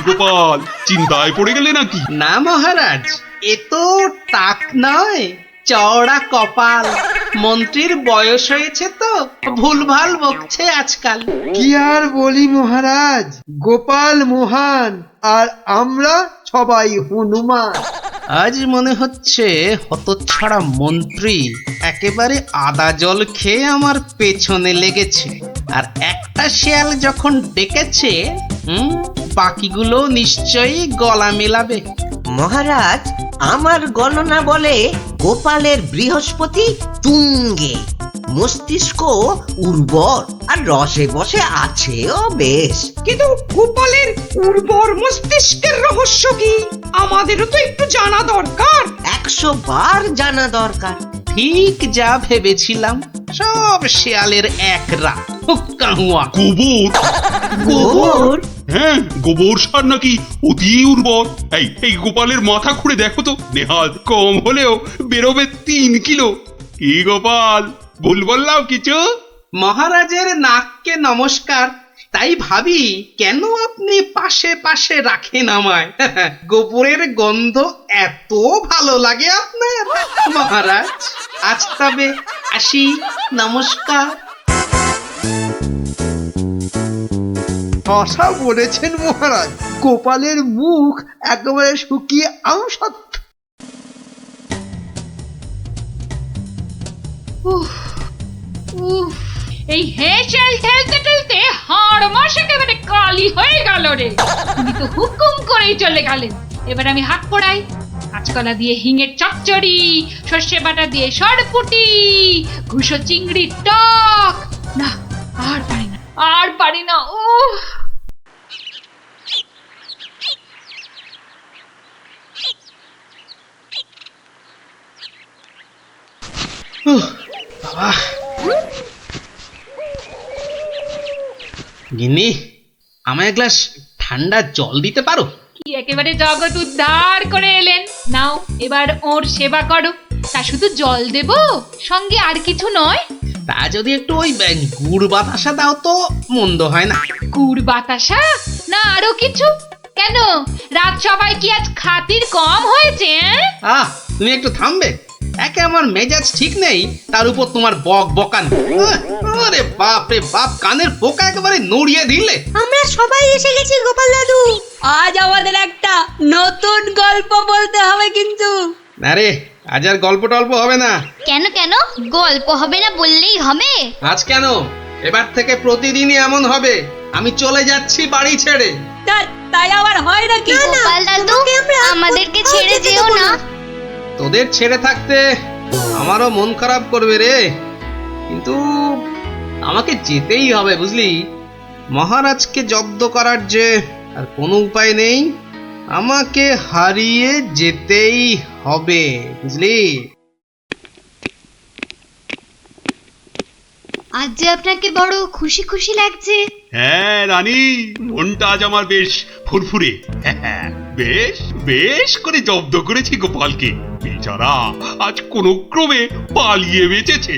গোপাল, চিন্তায় পড়ে গেলে নাকি? না মহারাজ, এ তো টাক নয়, চওড়া কপাল। মন্ত্রীর বয়স হয়েছে তো ভুলভাল বকছে আজকাল। কি আর বলি মহারাজ, গোপাল মহান আর আমরা সবাই হনুমান। আজ মনে হচ্ছে হতচ্ছাড়া মন্ত্রী একেবারে আদা জল খেয়ে আমার পেছনে লেগেছে। আর একটা শেয়াল যখন ডেকেছে, বাকিগুলো নিশ্চয়ই গলা মেলাবে। মহারাজ, আমার গণনা বলে গোপালের বৃহস্পতি তুঙ্গে, মস্তিষ্ক উর্বর আর রসে বসে আছেও বেশ। কিন্তু গোপালের উর্বর মস্তিষ্কের রহস্য কি আমাদেরও তো একটু জানা দরকার। 100 বার জানা দরকার। ঠিক যা ভেবেছিলাম, সব শেয়ালের একরা হুক্কাহুয়া। গোবর? গোবর? হ্যাঁ, গোবর সার নাকি অতি উর্বর। এই গোপালের মাথা খুঁড়ে দেখো তো, নেহাত কম হলেও বেরোবে 3 কিলো। কি গোপাল, ভুল বললাম কিছু? মহারাজের নাককে নমস্কার। তাই ভাবি কেন আপনি পাশে পাশে রাখেন আমায়। গোবরের গন্ধ এত ভালো লাগে আপনার মহারাজ। আজ তবে আসি, নমস্কার। আশা বলেছেন মহারাজ, গোপালের মুখ একেবারে শুকিয়ে আমসত্ব। এই হেঁচেল ঠেলতে ঠেলতে হাড় মাস একেবারে কালি হয়ে গেল রে। তুমি তো হুকুম করেই চলে গেলেন। এবার আমি হাত পড়াই। কাঁচকলা দিয়ে হিঙের চচ্চড়ি, সর্ষে বাটা দিয়ে সরপুটি, ঘুষো চিংড়ির টক। না, আর পারি না, আর পারি না। উফ, বাবা, গিন্নি, আমায় এক গ্লাস ঠান্ডা জল দিতে পারো? কি একেবারে জগৎ উদ্ধার করে এলেন। নাও, এবার ওর সেবা করো। তা শুধু জল দেব, সঙ্গে আর কিছু নয়? তা যদি একটু ওই গুড় বাতাসা দাও তো মন্দ হয় না। গুড় বাতাসা না আরো কিছু? কেন, রাত সবাই কি আজ খাতির কম হয়েছে? তুমি একটু থামবে? একে আমার মেজাজ ঠিক নেই, তার উপর তোমার বক বকান। আরে বাপ রে বাপ, কানের পোকা একেবারে নড়িয়ে দিলে। আমরা সবাই এসে গেছি গোপাল দাদু। আজ আমাদের একটা নতুন গল্প বলতে হবে কিন্তু। আরে আজ আর গল্প টল্প হবে না। কেন কেন গল্প হবে না বললেই হবে? আজ কেন, এবার থেকে প্রতিদিনই এমন হবে। আমি চলে যাচ্ছি বাড়ি ছেড়ে। তাই আবার হয় নাকি? গোপাল দাদু, আমাদেরকে ছেড়ে যেও না। তোদের ছেড়ে থাকতে আমারও মন খারাপ করবে রে, কিন্তু আমাকে যেতেই হবে বুঝলি। মহারাজকে জব্দ করার যে আর কোনো উপায় নেই, আমাকে হারিয়ে যেতেই হবে বুঝলি। আজ যে আপনাকে বড় খুশি খুশি লাগছে। হ্যাঁ রানী, মনটা আজ আমার বেশ ফুরফুরে। বেশ বেশ করে জব্দ করেছি গোপালকে। বেচারা আজ কোন ক্রমে পালিয়ে বেঁচেছে।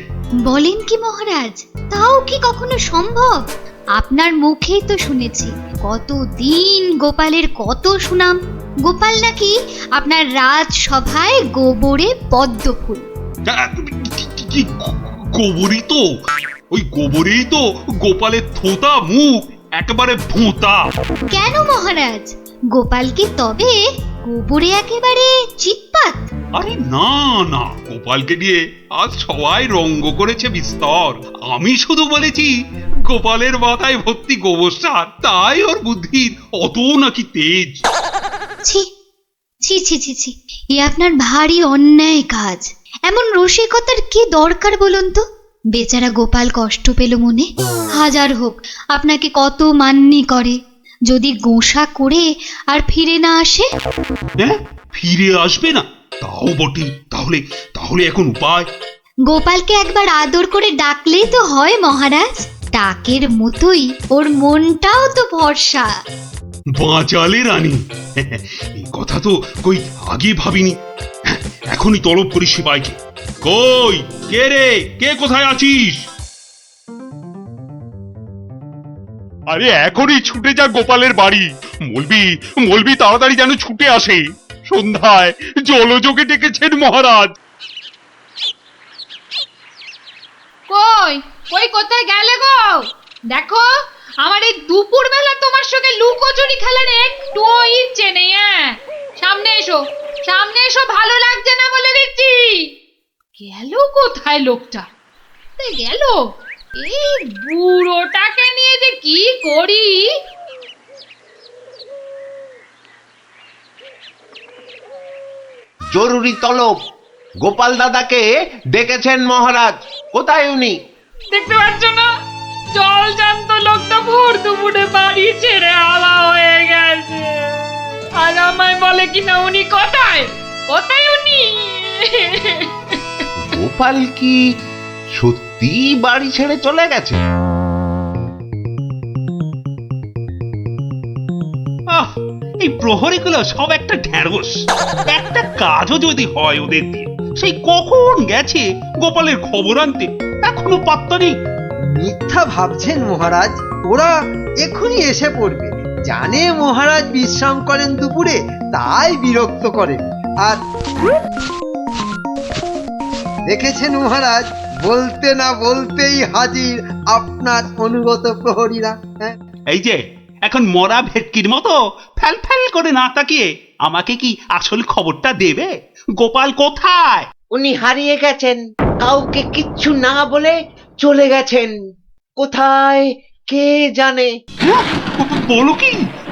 বলেন কি মহারাজ, তাও কি কখনো সম্ভব? আপনার মুখেই তো শুনেছি কতদিন গোপালের কত সুনাম। গোপাল নাকি আপনার রাজসভায় গোবরে পদ্ম ফুল। গোবরই তো, ওই গোবরেই তো গোপালের থোতা মুখ একেবারে ভোঁতা। কেন মহারাজ, গোপাল কি তবে গোবরে একেবারে চিৎপাত? আরে না না, গোপালকে দিয়ে আজ সবাই রঙ্গ করেছে বিস্তর। আমি শুধু বলেছি গোপালের মাথায় ভর্তি গোবর সার, তাই ওর বুদ্ধির অত নাকি তেজ। ছি ছি ছি ছি ছি, এ আপনার ভারী অন্যায় কাজ। এমন রসিকতার কি দরকার বলুন তো? বেচারা গোপাল কষ্ট পেল মনে। হাজার হোক আপনাকে কত মান্যি করে, যদি গোসা করে আর ফিরে না আসে। হ্যাঁ, ফিরে আসবে না? তাও বটে। তাহলে তাহলে এখন উপায়? গোপালকে একবার আদর করে ডাকলেই তো হয় মহারাজ। ডাকের মতোই ওর মনটাও তো ভরসা। বাঁচালে রানী, এই কথা তো কই আগে ভাবিনি। এখনই তলব করি সিপাইকে। কই, কে রে, কে কোথায় আছিস? আরে এখনই ছুটে যা গোপালের বাড়ি। মলবি তাড়াতাড়ি যেন ছুটে আসে। সন্ধ্যায় জলযোগে ডেকেছেন মহারাজ। কই কই কোথায় গেলে গো? দেখো আমার এই দুপুর বেলা তোমার সঙ্গে লুকোচুরি খেলার একটুও ইচ্ছে নেই। সামনে এসো, ভালো লাগছে না বলে দিচ্ছি। গেল কোথায় লোকটা? গেল এই বুড়োটাকে নিয়ে যে কি করি। জরুরি তলব, গোপাল দাদাকে ডেকেছেন মহারাজ। কোথায় উনি? দেখতে পাচ্ছ না, জল জান্ত লোকটা ভোর দুপুরে বাড়ি ছেড়ে আলা হয়ে গেছে। আর আমায় বলে কিনা উনি কোথায় উনি। গোপাল কি সত্যি বাড়ি ছেড়ে চলে গেছে? এই প্রহরীগুলো সব একটা ঢ্যাঁড়স। একটা কাজও যদি হয় ওদের দিয়ে, সেই কখন গেছে গোপালের খবর আনতে, এখনো পাত্তা নেই। মিথ্যা ভাবছেন মহারাজ, ওরা এখনই এসে পড়বে। জানে মহারাজ বিশ্রাম করেন দুপুরে, তাই বিরক্ত করেন। আর দেখেছেন মহারাজ, বলতে না বলতেই হাজির আপনার অনুগত প্রহরীরা। হ্যাঁ, এই যে এখন মরা ভেটকির মতো ফ্যাল ফ্যাল করে না তাকিয়ে আমাকে কি আসল খবরটা দেবে? গোপাল কোথায়? উনি হারিয়ে গেছেন, কাউকে কিচ্ছু না বলে চলে গেছেন। কোথায় কে জানে। বলো কি?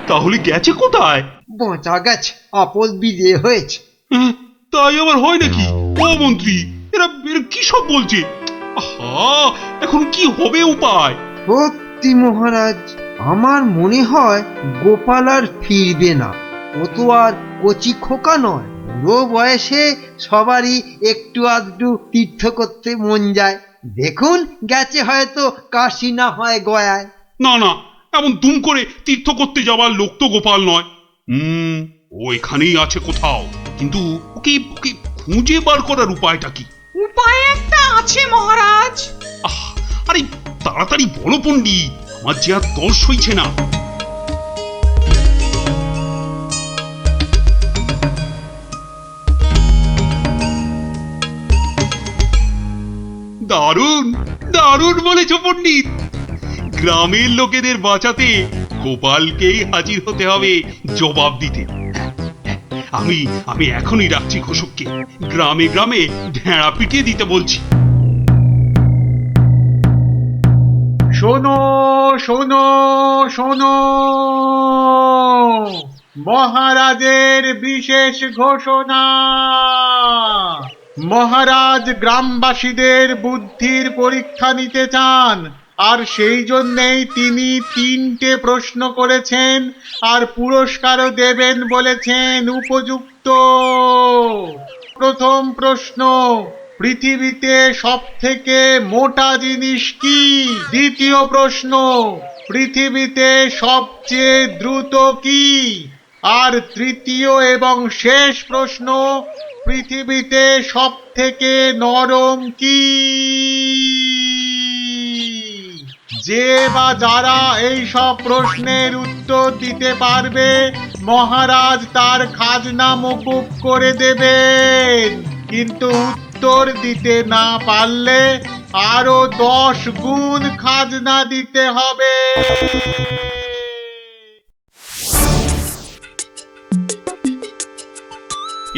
তাহলে গেছে কোথায়? বাঁচা গেছে, আপদ বিজে হয়েছে। তাই আবার হয় নাকি? ও মন্ত্রী, এরা কি সব বলছে? আহা, এখন কি হবে উপায়? সত্যি মহারাজ, আমার মনে হয় গোপাল আর ফিরবে না। ও তো আর কচি খোকা নয়। বুড়ো বয়সে সবারই একটু আধটু তীর্থ করতে মন যায়। দেখুন, গেছে হয়তো কাশি না হয় গয়ায়। না, এমন দুম করে তীর্থ করতে যাওয়ার লোক তো গোপাল নয়। ও এখানেই আছে কোথাও, কিন্তু ওকে খুঁজে বার করার উপায়টা কি? উপায় একটা আছে মহারাজ। আরে তাড়াতাড়ি বলো পণ্ডিত, আমার যে আর দর্শ হইছে না। দারুণ বলেছ পণ্ডিত। গ্রামের লোকেদের বাঁচাতে গোপালকেই হাজির হতে হবে জবাব দিতে। আমি এখনই রাখছি ঘোষককে, গ্রামে গ্রামে ঢেঁড়া পিটিয়ে দিতে বলছি। শোনো শোনো শোনো, মহারাজের বিশেষ ঘোষণা। মহারাজ গ্রামবাসীদের বুদ্ধির পরীক্ষা নিতে চান, আর সেই জন্যেই তিনি 3টে প্রশ্ন করেছেন, আর পুরস্কারও দেবেন বলেছেন উপযুক্ত। প্রথম প্রশ্ন, পৃথিবীতে সবথেকে মোটা জিনিস কি? দ্বিতীয় প্রশ্ন, পৃথিবীতে সবচেয়ে দ্রুত কি? আর তৃতীয় এবং শেষ প্রশ্ন, পৃথিবীতে সবথেকে নরম কি? যে বা যারা এই সব প্রশ্নের উত্তর দিতে পারবে, মহারাজ তার খাজনা মকুব করে দেবেন। কিন্তু উত্তর দিতে না পারলে আরো 10 গুণ খাজনা দিতে হবে।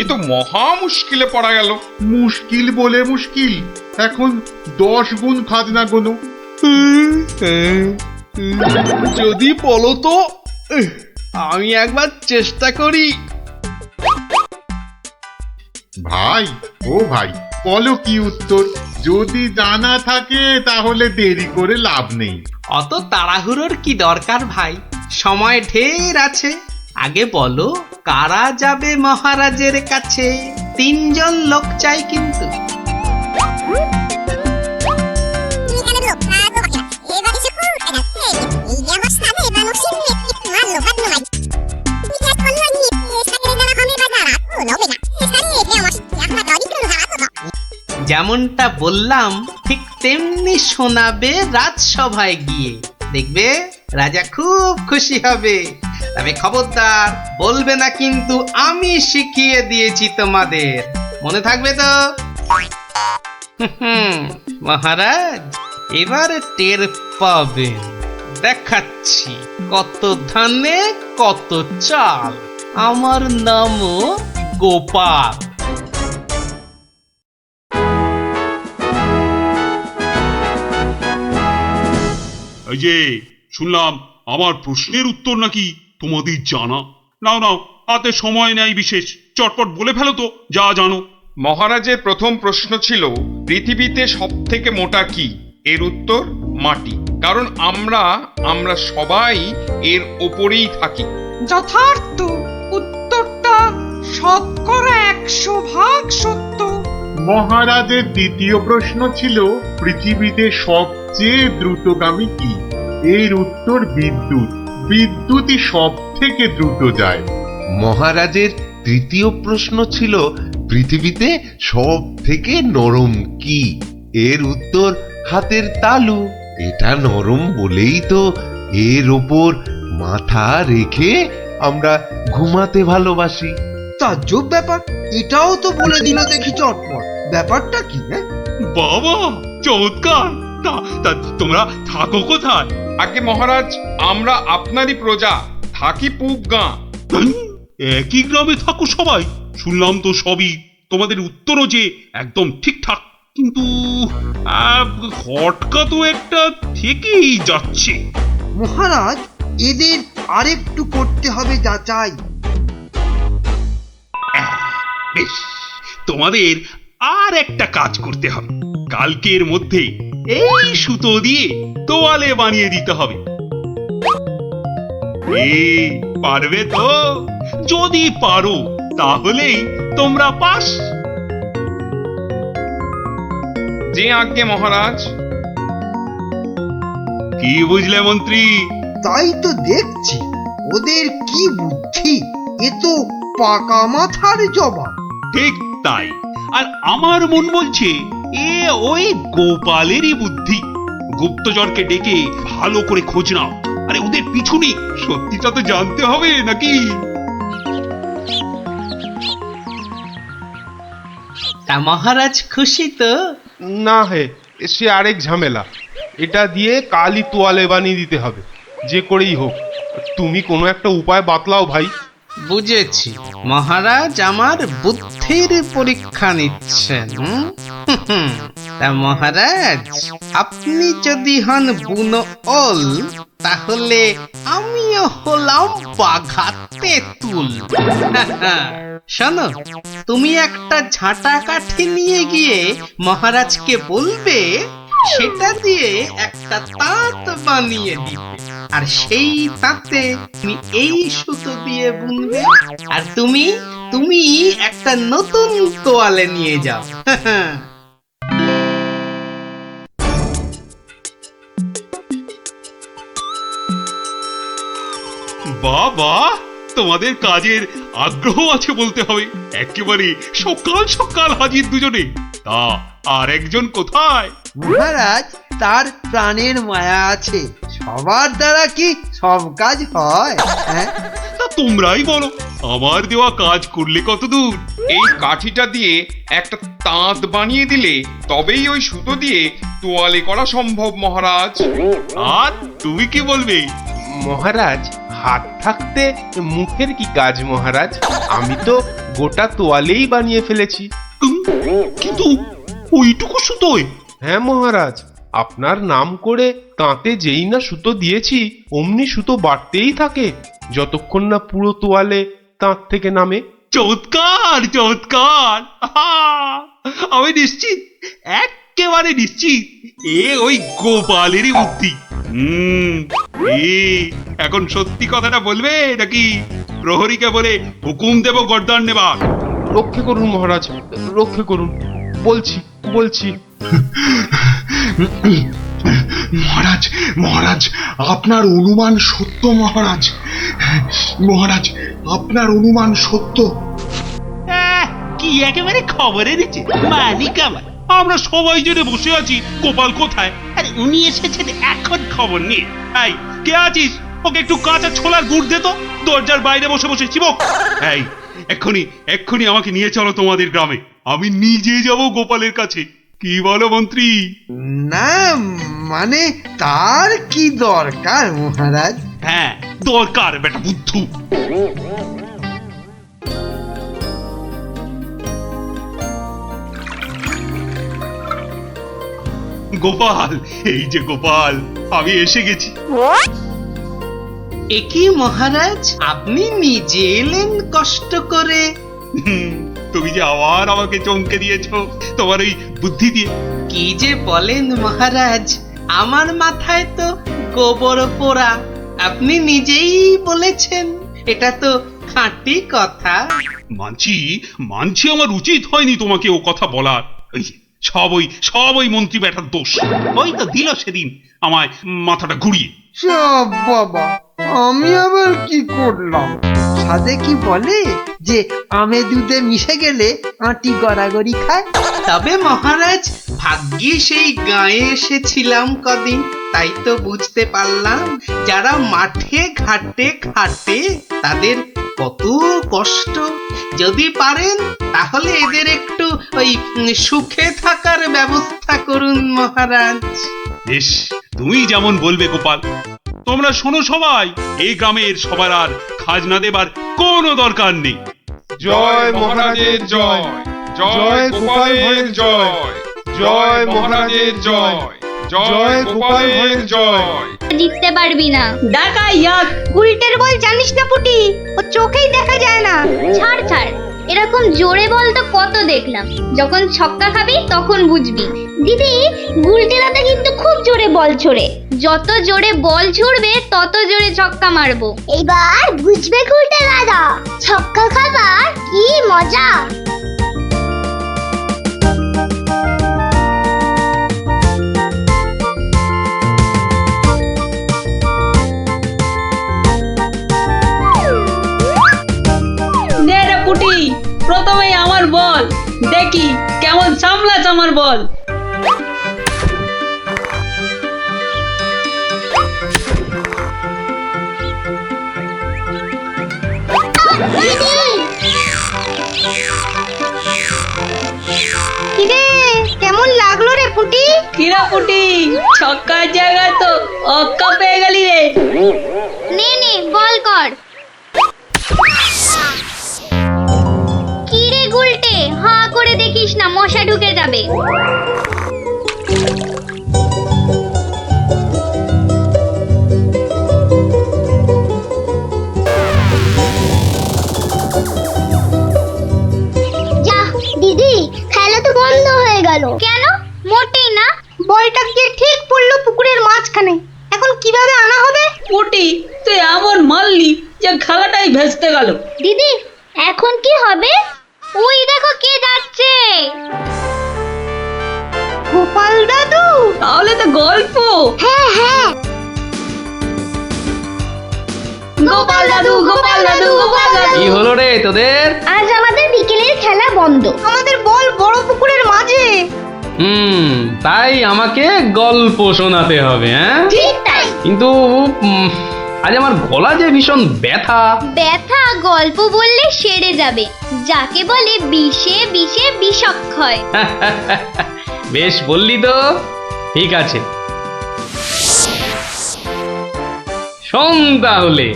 এ তো মহা মুশকিলে পড়া গেল। মুশকিল বলে মুশকিল, এখন 10 গুণ খাজনা গোনো। যদি বলো তো, আমি একবার চেষ্টা করি। ভাই, ও ভাই, বলো কি উত্তর? যদি জানা থাকে তাহলে দেরি করে লাভ নেই। অত তাড়াহুড়োর কি দরকার ভাই, সময় ঢের আছে। আগে বলো, কারা যাবে মহারাজের কাছে? 3 জন লোক চাই কিন্তু। যেমনটা বললাম ঠিক তেমনি শোনাবে রাজসভায় গিয়ে। দেখবে রাজা খুব খুশি হবে। তবে খবরদার বলবে না কিন্তু আমি শিখিয়ে দিয়েছি তোমাদের, মনে থাকবে তো? মহারাজ এবার টের পাবেন, দেখাচ্ছি কত ধানে কত চাল। আমার নামও গোপাল। এই যে শুনলাম আমার প্রশ্নের উত্তর নাকি তোমাদের জানা। নাও নাও, হাতে সময় নেই বিশেষ, চটপট বলে ফেলো তো যা জানো। মহারাজের প্রথম প্রশ্ন ছিল পৃথিবীতে সব থেকে মোটা কি? এর উত্তর মাটি। কারণ আমরা সবাই এর ওপরেই থাকি। যথার্থ, উত্তরটা শতকরা 100% সত্য। মহারাজের দ্বিতীয় প্রশ্ন ছিল পৃথিবীতে সবচেয়ে দ্রুতগামী কি? এর উত্তর বিদ্যুৎ। বিদ্যুৎই সব থেকে দ্রুত যায়। মহারাজের তৃতীয় প্রশ্ন ছিল পৃথিবীতে সব থেকে নরম কি? এর উত্তর হাতের তালু। এটা নরম বলেই তো এর ওপর মাথা রেখে আমরা ঘুমাতে ভালোবাসি। তাজ্জব ব্যাপার, এটাও তো বলে দিল দেখি চটপট। ব্যাপারটা কি? বাবা চমৎকার। তা তোমরা থাকো কোথায়? আগে মহারাজ, আমরা আপনারই প্রজা, থাকি পুব গাঁ। একই গ্রামে থাকো সবাই? শুনলাম তো সবই, তোমাদের উত্তরও যে একদম ঠিকঠাক, কিন্তু খটকা তো একটা থেকেই যাচ্ছে। মহারাজ এদের আরেকটু করতে হবে যাচাই। বেশ, তোমাদের আর একটা কাজ করতে হবে। কালকের মধ্যে এই সুতো দিয়ে তোয়ালে বানিয়ে দিতে হবে। পারবে তো? যদি পারো তাহলেই তোমরা পাস। যে আজ্ঞে মহারাজ। কি বুঝলে মন্ত্রী? তাই তো দেখছি, ওদের কি বুদ্ধি! এ তো পাকা মাথার জবাব। ঠিক তাই। আর আমার মন বলছে এ ওই গোপালেরই বুদ্ধি। গুপ্তচরকে ডেকে ভালো করে খোঁজ নাও। আরে ওদের পিছনে সত্যিটা তো জানতে হবে নাকি? তা মহারাজ খুশি তো? না হে, সে আরেক ঝামেলা। এটা দিয়ে কালই তোয়ালে বানিয়ে দিতে হবে, যে করেই হোক। তুমি কোনো একটা উপায় বাতলাও ভাই। বুঝেছি, মহারাজ আমার বুদ্ধির পরীক্ষা নিচ্ছেন। তা মহারাজ, আপনি যদি হন বুনো ওল, তাহলে আমিও হলাম বাঘা তেঁতুল। শোনো, তুমি একটা ঝাঁটা কাঠি নিয়ে গিয়ে মহারাজকে বলবে সেটা দিয়ে একটা তাঁত বানিয়ে দিতে, আর সেই তাঁতে তুমি এই সুতো দিয়ে বুনবে, আর তুমি একটা নতুন তোয়ালে নিয়ে যাও। বাবা, তোমাদের কাজের আগ্রহ আছে বলতে হবে। একেবারে সকাল সকাল হাজির দুজনে। তা আর একজন কোথায়? মহারাজ, তার প্রাণের মায়া আছে, সবার দ্বারা কি সব কাজ হয়? তা তোমরাই বলো, আমার দেওয়া কাজ করলে কত দূর? এই কাঠিটা দিয়ে একটা তাঁত বানিয়ে দিলে তবেই ওই সুতো দিয়ে তোয়ালে করা সম্ভব মহারাজ। আর তুমি কি বলবে? মহারাজ, হাত থাকতে মুখের কি কাজ মহারাজ? আমি তো গোটা তোয়ালেই বানিয়ে ফেলেছি। কিন্তু ওইটুকু সুতোয়? হ্যাঁ মহারাজ, আপনার নাম করে তাঁতে যেই না সুতো দিয়েছি অমনি সুতো বাড়তেই থাকে, যতক্ষণ না পুরো তোয়ালে তাঁত থেকে নামে। চমৎকার চমৎকার। আমি নিশ্চিত, একেবারে নিশ্চিত এ ওই গোপালেরই বুদ্ধি। এখন সত্যি কথাটা বলবে নাকি প্রহরীকে বলে হুকুম দেব গর্দান নেবার? রক্ষে করুন মহারাজ, রক্ষে করুন। বলছি বলছি। মহারাজ, মহারাজ, আপনার অনুমান সত্য মহারাজ। মহারাজ, আপনার অনুমান সত্য। কি একেবারে খবরে নিচ্ছে মালিক আমার। আমরা সবাই জেনে বসে আছি গোপাল কোথায়, আর উনি এসেছেন এখন খবর নিয়ে। এই কে আছিস? ওকে একটু কাঁচা ছোলার গুড় দে তো, দরজার বাইরে বসে বসে চিবক। এই এক্ষুনি এক্ষুনি আমাকে নিয়ে চলো তোমাদের গ্রামে, আমি নিজে যাব গোপালের কাছে। কি বলো মন্ত্রী? না মানে তার কি দরকার মহারাজ? হ্যাঁ দরকার বেটা বুদ্ধু। গোপাল, এই যে গোপাল, আমি এসে গেছি। একই মহারাজ, আপনি নিজে এলেন কষ্ট করে? তুমি যে আবার আমাকে চমকে দিয়েছো তোমার ওই বুদ্ধি দিয়ে। কি যে বলেন মহারাজ, আমার মাথায় তো গোবর পোড়া। আপনি নিজেই বলেছেন, এটা তো খাঁটি কথা। মানছি মানছি আমার উচিত হয়নি তোমাকে ও কথা বলার। সব ওই মন্ত্রী বেটার দোষ। ওই তো দিল সেদিন আমায় মাথাটা ঘুরিয়ে। সব বাবা, আমি আবার কি করলাম? সাধে কি বলে যে আমে দুধে মিশে গেলে আঁটি গড়াগড়ি খায়। তবে মহারাজ, ভাগ্যে সেই গায়ে এসেছিলাম কদিন, তাই তো বুঝতে পারলাম যারা মাঠে ঘাটে খাটে তাদের কত কষ্ট। যদি পারেন তাহলে এদের একটু ওই সুখে থাকার ব্যবস্থা করুন মহারাজ। বেশ, তুমি যেমন বলবে গোপাল। তোমরা শোনো সবাই, এই গ্রামের সবার আর খাজনা দেবার কোনো দরকার নেই। জয় মহারাজের জয়, জয় গোপালের জয়, জয় মহারাজের জয়, জয় গোপালের জয়। জিততে পারবি না। দেখা ইয়াক। উল্টের বল জানিস না পুটি, ও চোখেই দেখা যায় না। ছাড় ছাড়, এরকম জোরে বল তো কত দেখলাম। যখন ছক্কা খাবি তখন বুঝবি। দিদি, গুলটে দাদা কিন্তু খুব জোরে বল ছোড়ে। যত জোরে বল ছুড়বে তত জোরে ছক্কা মারবো। এবার বুঝবে গুলটে দাদা, ছক্কা খাবার কি মজা। নে রে পুটি, প্রথমেই আমার বল, দেখি কেমন সামলাস আমার বল। কিরে, কেমন লাগলো রে পুটি? কিরা পুটি, ছক্কার জায়গায় তো অক্কা পেয়ে গেলি রে। নে নে বল কর। কিরে গুলটে, হাঁ করে দেখিস না, মশা ঢুকে যাবে। যা দিদি, খেলা তো বন্ধ হয়ে গেল। কেন? মোটেই না, বলটা গিয়ে ঠিক পড়লো পুকুরের মাঝখানে। এখন কিভাবে আনা হবে? পুটি, তুই এমন মারলি যে খেলাটাই ভেস্তে গেল। দিদি, এখন কি হবে? ওই দেখো কে যাচ্ছে। গোপাল দাদু। তাহলে তো গল্প। হ্যাঁ হ্যাঁ, গোপাল দাদু, গোপাল দাদু, গোপাল দাদু। কি হলো রে তোদের? আজ আমাদের বিকেলের খেলা বন্ধ। আমাদের বল বড় পুকুরের মাঝে। তাই আমাকে গল্প শোনাতে হবে? হ্যাঁ ঠিক তাই। কিন্তু আজ আমার গলা যে ভীষণ ব্যথা। ব্যথা গল্প বললে সেরে যাবে, যাকে বলে বিষে বিষে বিষক্ষয়। বেশ বললি তো, ঠিক আছে শোন তাহলে।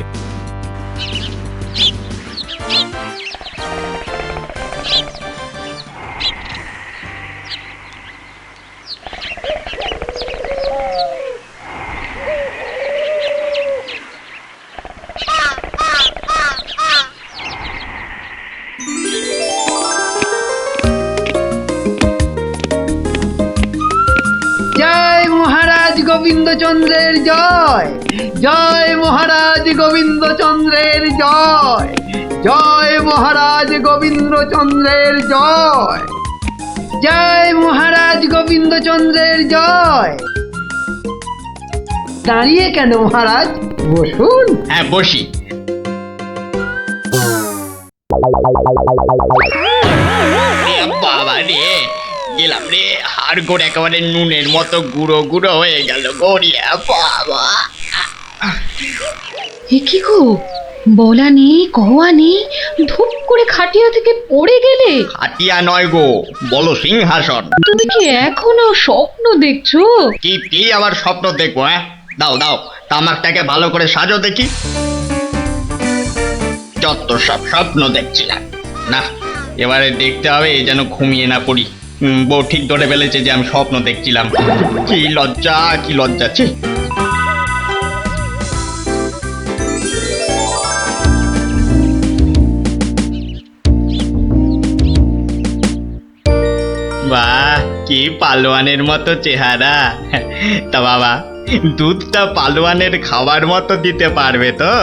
জয় মহারাজ গোবিন্দচন্দ্রের জয়, জয় মহারাজ গোবিন্দচন্দ্রের জয়, জয় মহারাজ গোবিন্দচন্দ্রের জয়, জয় মহারাজ গোবিন্দচন্দ্রের জয়। দাঁড়িয়ে কেন মহারাজ, বসুন। হ্যাঁ বসি। বাবা রে, গেলাম রে, হাড় গোড় একেবারে নুনের মতো গুঁড়ো গুঁড়ো হয়ে গেল গড়িয়া। বাবা এ কি গো, বলা নেই কওয়া নেই, ধূপ করে খাটিয়া থেকে পড়ে গেলে। খাটিয়া নয় গো, বলো সিংহাসন। তুমি কি এখনো স্বপ্ন দেখছো? কি আবার স্বপ্ন দেখবো? দাও দাও, তামাকটাকে ভালো করে সাজো দেখি। যত সব স্বপ্ন দেখছিলাম, না এবারে দেখতে হবে যেন ঘুমিয়ে না পড়ি। বউ ঠিক ধরে ফেলেছে যে আমি স্বপ্ন দেখছিলাম। কি লজ্জা, কি লজ্জা। ছি। বাহ, কি পালোয়ানের মতো চেহারা। তা বাবা, দুধটা পালোয়ানের খাবার মতো দিতে পারবে তো?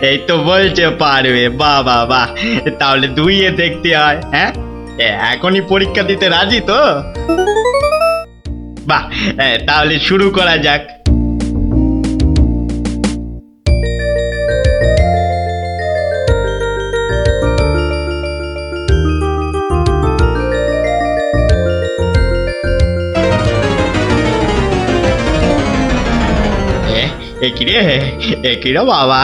এই তো বলছে পারবে। বাহ বাহ বাহ, তাহলে দুইয়ে দেখতে হয়। হ্যাঁ, এখনই পরীক্ষা দিতে রাজি তো? বাহ, তাহলে শুরু করা যাক। একিরে বাবা,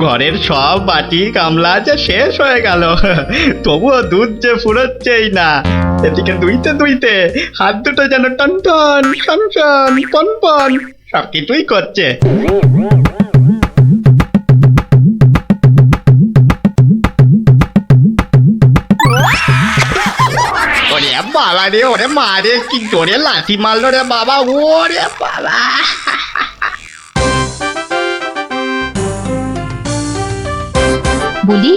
ঘরের সব বাটি গামলা যে শেষ হয়ে গেল, তবুও দুধ যে ফুরোচ্ছেই না। এদিকে দুইতে দুইতে হাত দুটো যেন টন টন টন টন পন পন সব কিছুই করছে। ওরে বাবা রে, ওরে মা রে, কি জোরে লাথি মারলো রে বাবা। ওরে বাবা, বলি,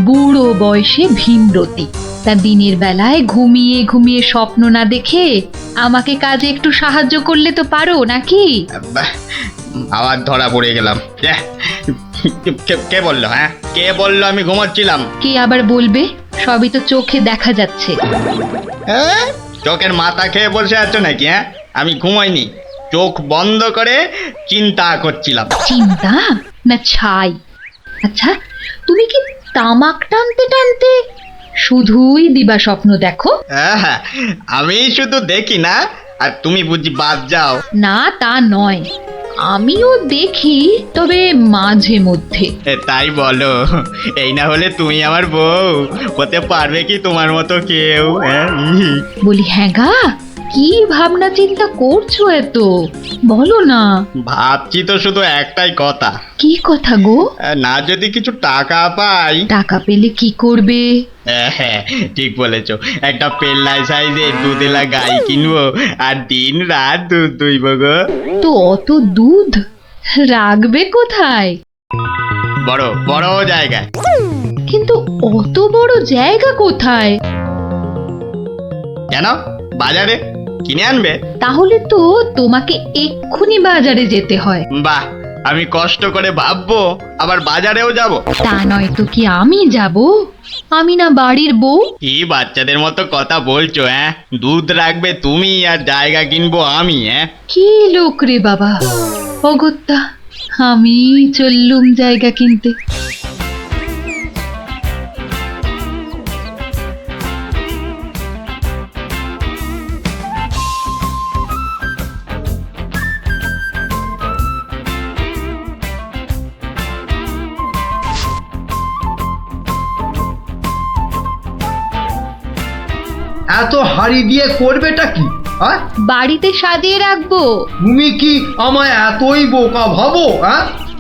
বুড়ো বয়সে ভীমরতি, তা দিনের বেলায় ঘুমিয়ে ঘুমিয়ে স্বপ্ন না দেখে আমাকে কাজে একটু সাহায্য করলে তো পারো নাকি? আবার ধরা পড়ে গেলাম। কে বললো? হ্যাঁ, কে বললো আমি ঘুমাচ্ছিলাম? কে আবার বলবে? সবই তো চোখে দেখা যাচ্ছে। চোখের মাথা খেয়ে বসে আছো নাকি? হ্যাঁ, আমি ঘুমাইনি, চোখ বন্ধ করে চিন্তা করছিলাম। চিন্তা না ছাই? আচ্ছা, তুমি কি তামাক টানতে টানতে শুধুই দিবা স্বপ্ন দেখো? হ্যাঁ, আমি শুধু দেখি না, আর তুমি বুঝি বাদ যাও? না, তা নয়, আমিও দেখি, তবে মাঝে মধ্যে। তাই বলো? এই না হলে তুমি আমার বউ হতে পারবে কি তোমার মতো কেউ? বলি, হ্যাঁ গা, কি ভাবনা চিন্তা করছো এত? বলো না। ভাবছি তো শুধু একটাই কথা। কি কথা গো? না যদি কিছু টাকা পাই। টাকা পেলে কি করবে? হ্যাঁ, ঠিক বলেছো, একটা পেল্লাই সাইজের দুধেলা গাই কিনবো আর দিন রাত দুধ দুইব গো। তো অত দুধ রাখবে কোথায়? বড় বড় জায়গায়। কিন্তু অত বড় জায়গা কোথায়? কেন, বাজারে কিনে আনবে? তাহলে তো তোমাকে এক্ষুনি বাজারে যেতে হয়। বাহ, আমি কষ্ট করে ভাববো আবার বাজারেও যাব? তা নয় তো কি আমি যাব? আমি না বাড়ির বউ? কি বাচ্চাদের মতো কথা বলছো? দুধ রাখবে তুমি আর জায়গা কিনবো আমি? কি লোক রে বাবা, অগত্যা আমি চললুম জায়গা কিনতে। এত হাড়ি দিয়ে করবেটা কি? বাড়িতে সাজিয়ে রাখবো। তুমি কি আমায় এতই বোকা ভাবো?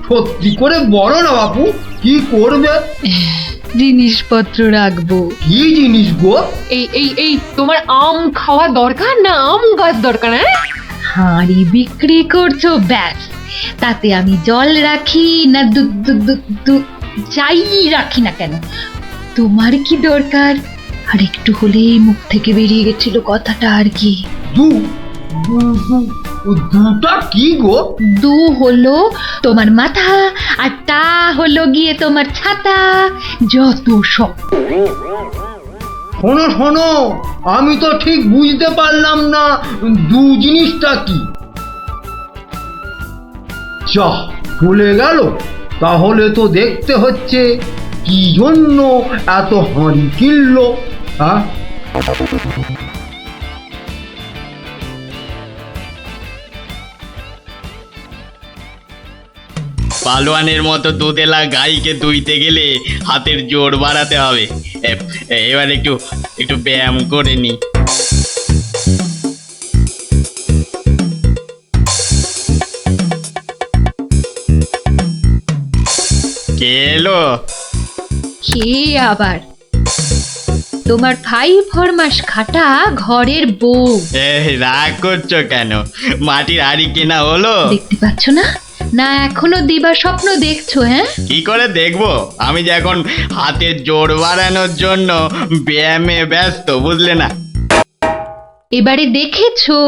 সত্যি করে বলো না বাপু, কি করবে? জিনিসপত্র রাখবো। কি জিনিস গো? এই তোমার আম খাওয়া দরকার না আম গাছ দরকার? হাঁড়ি বিক্রি করছো, ব্যাস। তাতে আমি জল রাখি না দুধ যাই রাখি না কেন, তোমার কি দরকার? আর একটু হলেই মুখ থেকে বেরিয়ে গেছিল কথাটা আর কি। দুটা কি গো? দু হলো তোমার মাথা, আর টা হলো গিয়ে তোমার ছাতা, যত সব। শোনো শোনো, আমি তো ঠিক বুঝতে পারলাম না দু জিনিসটা কি। যা ভুলে গেল, তাহলে তো দেখতে হচ্ছে কি জন্য এত হাঁড়ি কিনলো। পালোয়ানের মতো দুধেলা গাইকে দুইতে গেলে হাতের জোর বাড়াতে হবে। এবার একটু একটু ব্যায়াম করে নি। কে এলো? কে আবার? তোমার 5 ফরমাস খাটা ঘরের বউ। রাগ করছো কেন? মাটির হাড়ি কেনা হলো? দেখতে পাচ্ছ না? না এখনো দিবা স্বপ্ন দেখছো? হ্যাঁ, কি করে দেখবো? আমি যে এখন হাতের জোর বাড়ানোর জন্য ব্যায়ামে ব্যস্ত, বুঝলে না? এবারে দেখেছো?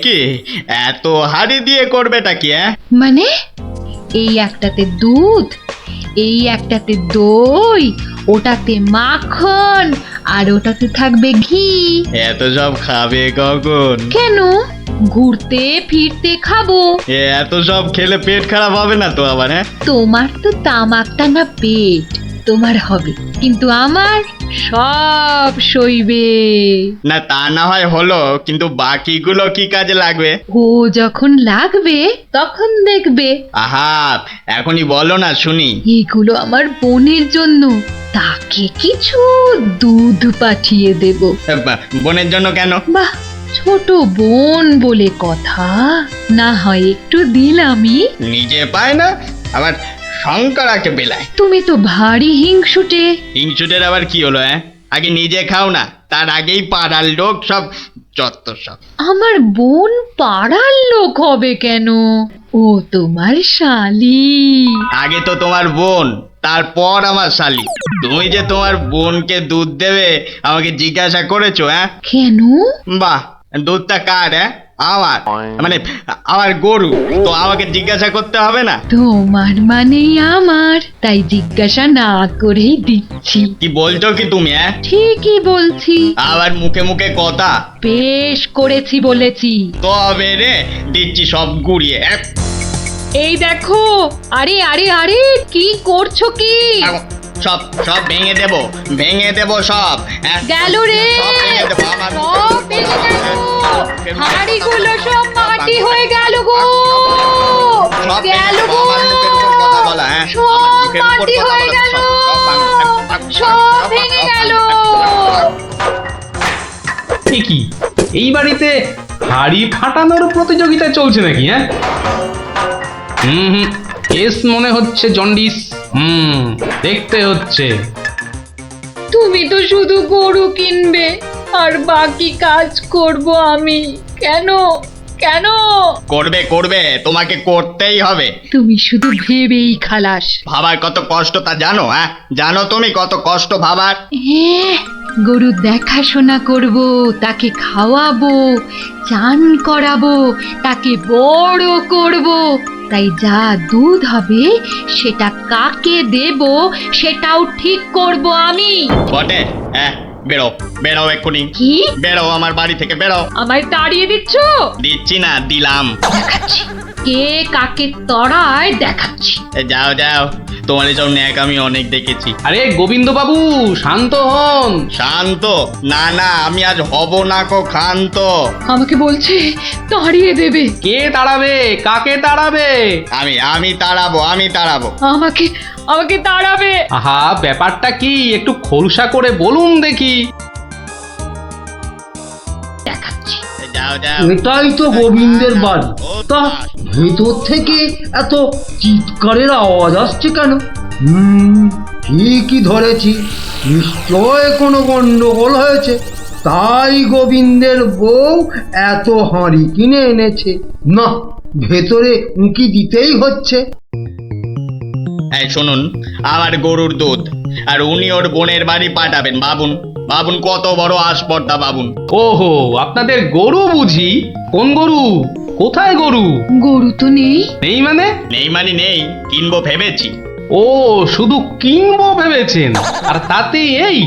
কি এত হাড়ি দিয়ে করবেটা কি? মানে এই একটাতে দুধ, এই একটাতে দই, ওটাতে মাখন, আর ওটাতে থাকবে ঘি। এত সব খাবে কখন? কেন? ঘুরতে ফিরতে খাবো। এত সব খেলে পেট খারাপ হবে না তো আবার? তোমার তো তামাক টানা পেট, তোমার হবে, কিন্তু আমার সব সইবে। না তা না হয় হলো, কিন্তু বাকিগুলো কি কাজে লাগবে? ও যখন লাগবে তখন দেখবে। আহা, এখনই বলো না শুনি। এগুলো আমার বোনের জন্য, তাকে কিছু দুধ পাঠিয়ে দেব। বোনের জন্য কেন? বাহ, ছোট বোন বলে কথা, না হয় একটু দিলামই। নিজে পায় না, আবার শঙ্করাকে বেলায়। তুমি তো ভারী হিংসুটে। হিংসুটের আবার কি হলো? আগে নিজে খাও না, তার আগেই পাড়ার লোক সব যত সব। আমার বোন পাড়ার লোক হবে কেন? ও তোমার শালি। আগে তো তোমার বোন, তারপর আমার শালি। তুমি যে তোমার বোনকে দুধ দেবে আমাকে জিজ্ঞাসা করেছো? কেন? বাহ, দুধটা কার? আমার, মানে আমার গরু, তো আমাকে জিজ্ঞাসা করতে হবে না? তোমার মানেই আমার, তাই জিজ্ঞাসা না করেই দিচ্ছি। কি বলছো কি তুমি? ঠিকই বলছি। আবার মুখে মুখে কথা। বেশ করেছি বলেছি। তবে রে দিচ্ছি সব গুড়িয়ে। এই দেখো, আরে আরে আরে, কি করছো কি? সব সব ভেঙে দেব, ভেঙে দেব সব। গেল রে, সব ভেঙে গেল। হাড়িগুলো সব মাটি হয়ে গেল গো, গেল গো, সব মাটি হয়ে গেল, সব ভেঙে গেল। কি এই বাড়িতে হাড়ি ফাটানোর প্রতিযোগিতা চলছে নাকি? কেস মনে হচ্ছে জন্ডিস। দেখতে হচ্ছে। তুমি তো শুধু গরু কিনবে আর বাকি কাজ করব আমি। কেন কেন? করবে করবে, তোমাকে করতেই হবে। তুমি শুধু ভেবেই খালাস। ভাবার কত কষ্ট তা জানো? জানো তুমি কত কষ্ট ভাবার? হ্যাঁ, গরু দেখাশোনা করব, তাকে খাওয়াবো, চান করাবো, তাকে বড় করব। তাই যা দুধ হবে সেটা কাকে দেব সেটাও ঠিক করব আমি। বটে? বেরো বেরো এক্ষুনি। কি? বেরো আমার বাড়ি থেকে, বেরো। আমায় তাড়িয়ে দিচ্ছ? দিচ্ছি না, দিলাম। দেখাচ্ছি কে কাকে তড়ায়, দেখাচ্ছি। যাও যাও, তোমার এসব ন্যাক আমি অনেক দেখেছি। আরে গোবিন্দ বাবু, শান্ত হন। শান্ত? না না, আমি আজ হব না কো ক্ষান্ত। আমাকে বলছে তাড়িয়ে দেবে। কে তাড়াবে? কাকে তাড়াবে? আমি তাড়াবো, আমি তাড়াবো। আমাকে আমাকে তাড়াবে। আহা, ব্যাপারটা কি একটু খোলসা করে বলুন দেখি। দেখাচ্ছি। যাও যাও। এটাই তো গোবিন্দের বাড়ি। তা ভেতর থেকে এত চিৎকারের আওয়াজ আসছে কেন? ঠিকই ধরেছি, নিশ্চয় কোনো গন্ডগোল হয়েছে, তাই গোবিন্দের বউ এত হাঁড়ি কিনে এনেছে। না, ভেতরে উঁকি দিতেই হচ্ছে। এই শুনুন, আমার গরুর দুধ, আর উনি ওর বোনের বাড়ি পাঠাবেন। ভাবুন ভাবুন কত বড় আসপর্দা, ভাবুন। ওহো, আপনাদের গরু বুঝি? কোন গরু? কোথায় গরু? গরু তো নেই। নেই মানে? নেই মানে নেই, কিনবো ভেবেছি। ও, শুধু কিনবো ভেবেছেন? আর তাতে এই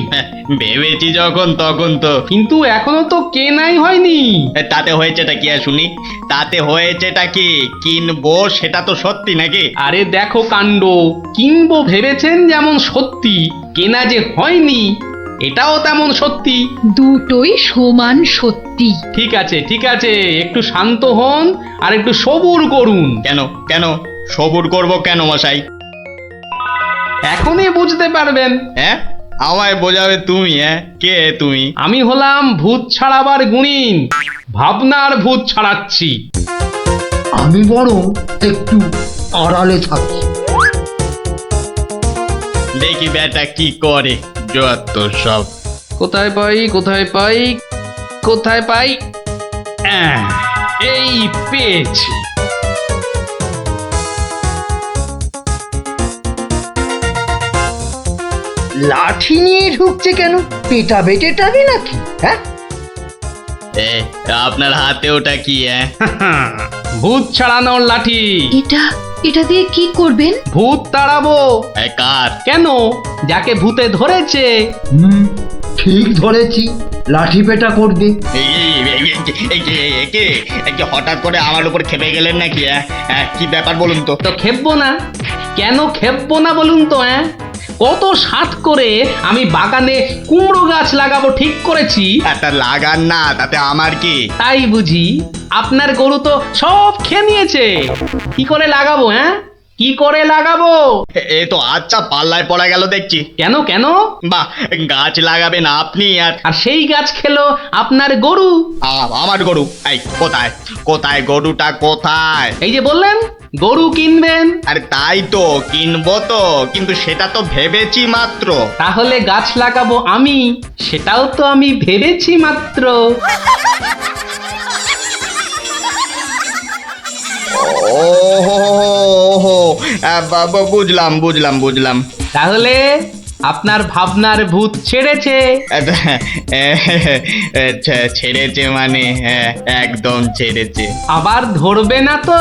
ভেবেছি যখন তখন তো। কিন্তু এখনো তো কেনাই হয়নি। তাতে হয়েছেটা কি শুনি? তাতে হয়েছেটা কি? কিনবো সেটা তো সত্যি নাকি? আরে দেখো কাণ্ড, কিনবো ভেবেছেন যেমন সত্যি, কেনা যে হয়নি এটাও তেমন সত্যি। দুটোই সমান সত্যি। ঠিক আছে ঠিক আছে, একটু শান্ত হন আর একটু সবুর করুন। কেন কেন সবুর করব কেন মশাই? এখনই বুঝতে পারবেন। হ্যাঁ, আমায় বোঝাবে তুমি? হ্যাঁ, কে তুমি? আমি হলাম ভূত ছাড়াবার গুণিন, ভাবনার ভূত ছাড়াচ্ছি। আমি বরং একটু আড়ালে থাকি। দেখি বেটা কি করে, যত সব। কোথায় পাই কোথায় পাই কোথায় পাই, এই পেয়েছি। লাঠি নিয়ে ঢুকছে কেন? পেটা বেটেটাবে নাকি? হ্যাঁ, এ, আপনার হাতে ওটা কি? হ্যাঁ, ভূত ছাড়ানোর লাঠি। এটা দিয়ে কি করবেন? ভূত তাড়াবো। কার? কেন? যাকে ভূতে ধরেছে। ঠিক ধরেছি, লাঠি পেটা করবে। হঠাৎ করে আমার উপর খেপে গেলেন নাকি? কি ব্যাপার বলুন তো? তো খেপবো না কেন? খেপবো না বলুন তো? কত সাত করে আমি বাগানে কুমড়ো গাছ লাগাবো ঠিক করেছি। একটা লাগান না, তাতে আমার কি? তাই বুঝি? আপনার গরু তো সব খেয়ে নিয়েছে। কি করে লাগাবো? কি করে লাগাবো? এ তো আচ্ছা পাল্লায় পড়া গেল দেখছি। কেন কেন? বাহ, গাছ লাগাবেন আপনি আর সেই গাছ খেলো আপনার গরু। আমার গরু? এই কোথায় কোথায় গরুটা কোথায়? এই যে বললেন গরু কিনবেন। আরে তাই তো, কিনবো তো, কিন্তু সেটা তো ভেবেছি মাত্র। তাহলে গাছ লাগাবো আমি, সেটাও তো আমি ভেবেছি মাত্র। ওহো, বুঝলাম বুঝলাম বুঝলাম। তাহলে আপনার ভাবনার ভূত ছেড়েছে? ছেড়েছে মানে? একদম ছেড়েছে। আবার ধরবে না তো?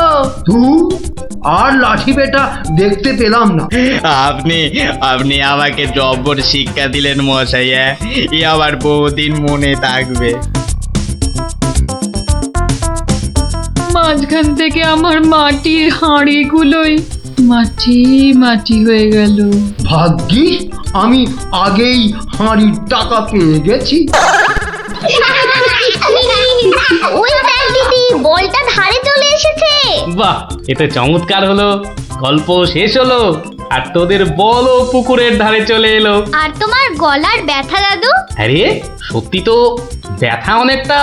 আর লাঠি পেটা দেখতে পেলাম না। আপনি আপনি আমাকে জব্বর শিক্ষা দিলেন মশাই। এ আবার বহুদিন মনে থাকবে। মাঝখান থেকে আমার মাটির হাঁড়িগুলোই মাটি মাটি হয়ে গেল। ভাগ্যিস আমি আগেই হাঁড়ির টাকা পেয়ে গেছি। ওই দেখ দিদি, বলটা ধারে চলে এসেছে। বাহ, এটা চমৎকার হলো। গল্প শেষ হলো আর তোদের বলও পুকুরের ধারে চলে এলো। আর তোমার গলার ব্যথা দাদু? আরে সত্যি তো ব্যথা অনেকটা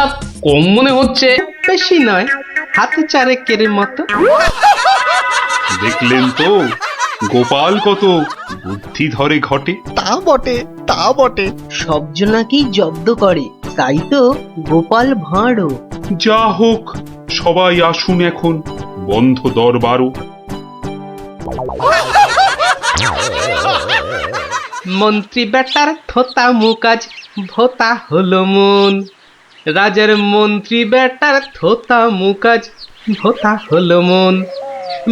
কম মনে হচ্ছে। বেশি নয়, হাতে চারেকের মতো। দেখলেন তো গোপাল কত বুদ্ধি ধরে ঘটে। তা বটে তা বটে। সব জনাকেই জব্দ করে, তাই তো গোপাল ভাঁড়ও। যা হোক, সবাই আসুন এখন, বন্ধ দরবারও। মন্ত্রী বেটার থোতা মুকাজ ভোতা হলো মন। রাজার মন্ত্রী বেটার থোতা মুকাজ ভোতা হলো মন।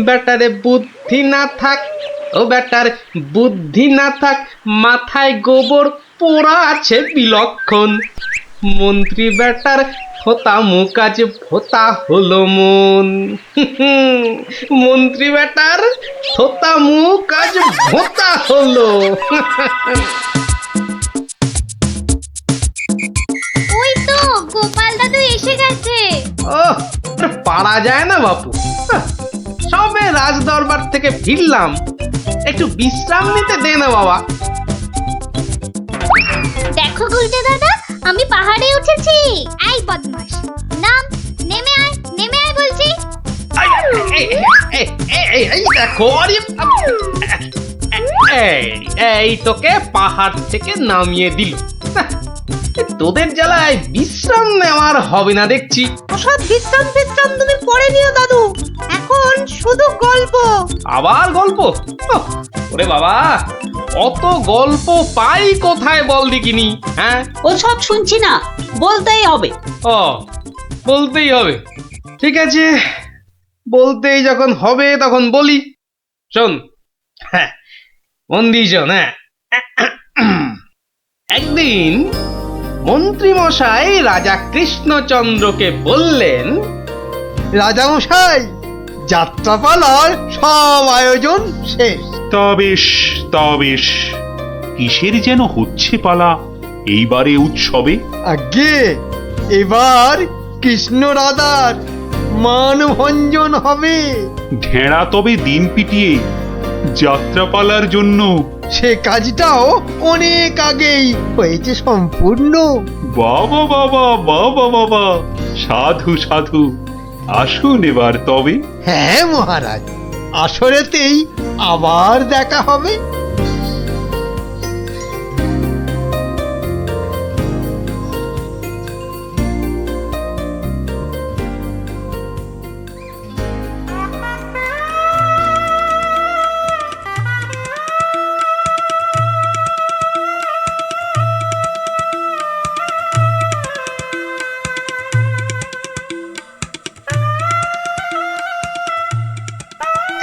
বেটারে বুদ্ধি না থাক, ও বেটার বুদ্ধি না থাক, মাথায় গোবর পোড়া আছে বিলক্ষণ। মন্ত্রী বেটার থোতা মুকাজ ভোতা হলো মন। মন্ত্রী বেটার থোতা মুকাজ ভোতা হলো। ওই তো গোপাল দাদু এসে গেছে। ওহ, পারা যায় না বাপু। সবে রাজ দরবার থেকে ফিরলাম, একটু বিশ্রাম নিতে দে না বাবা। দেখো গুলটে দাদা, আমি পাহাড়ে উঠেছি। এই বদমাশ, নাম, নেমে আয় বলছি। এই দেখো, এই তোকে পাহাড় থেকে নামিয়ে দিল। তোদের জ্বালায় বিশ্রাম নেওয়ার হবে না দেখছি। ওসব বিশ্রাম তুমি পরে নিও দাদু, এখন শুধু গল্প। আবার গল্প? ওরে বাবা, অত গল্প পাই কোথায় বল দেখিনি? ওসব শুনছি না, বলতেই হবে। ও, বলতেই হবে। ঠিক আছে, বলতেই যখন হবে তখন বলি। শোন, মন দিয়ে শোন। একদিন মন্ত্রী মশাই রাজা কৃষ্ণচন্দ্রকে বললেন, রাজামশাই, যাত্রাপালার সব আয়োজন শেষ। তা বেশ, তা বেশ। কিসের যেন হচ্ছে পালা, এইবারে উৎসবে? আগে এবার কৃষ্ণ রাধার মানভঞ্জন হবে। ঢেঁড়া তবে দিন পিটিয়ে যাত্রাপালার জন্য সে কাজটাও অনেক আগেই হয়েছে সম্পূর্ণ। বাবা বাবা বাবা বাবা, সাধু সাধু, আসুন এবার তবে। হ্যাঁ মহারাজ, আসরেতেই আবার দেখা হবে।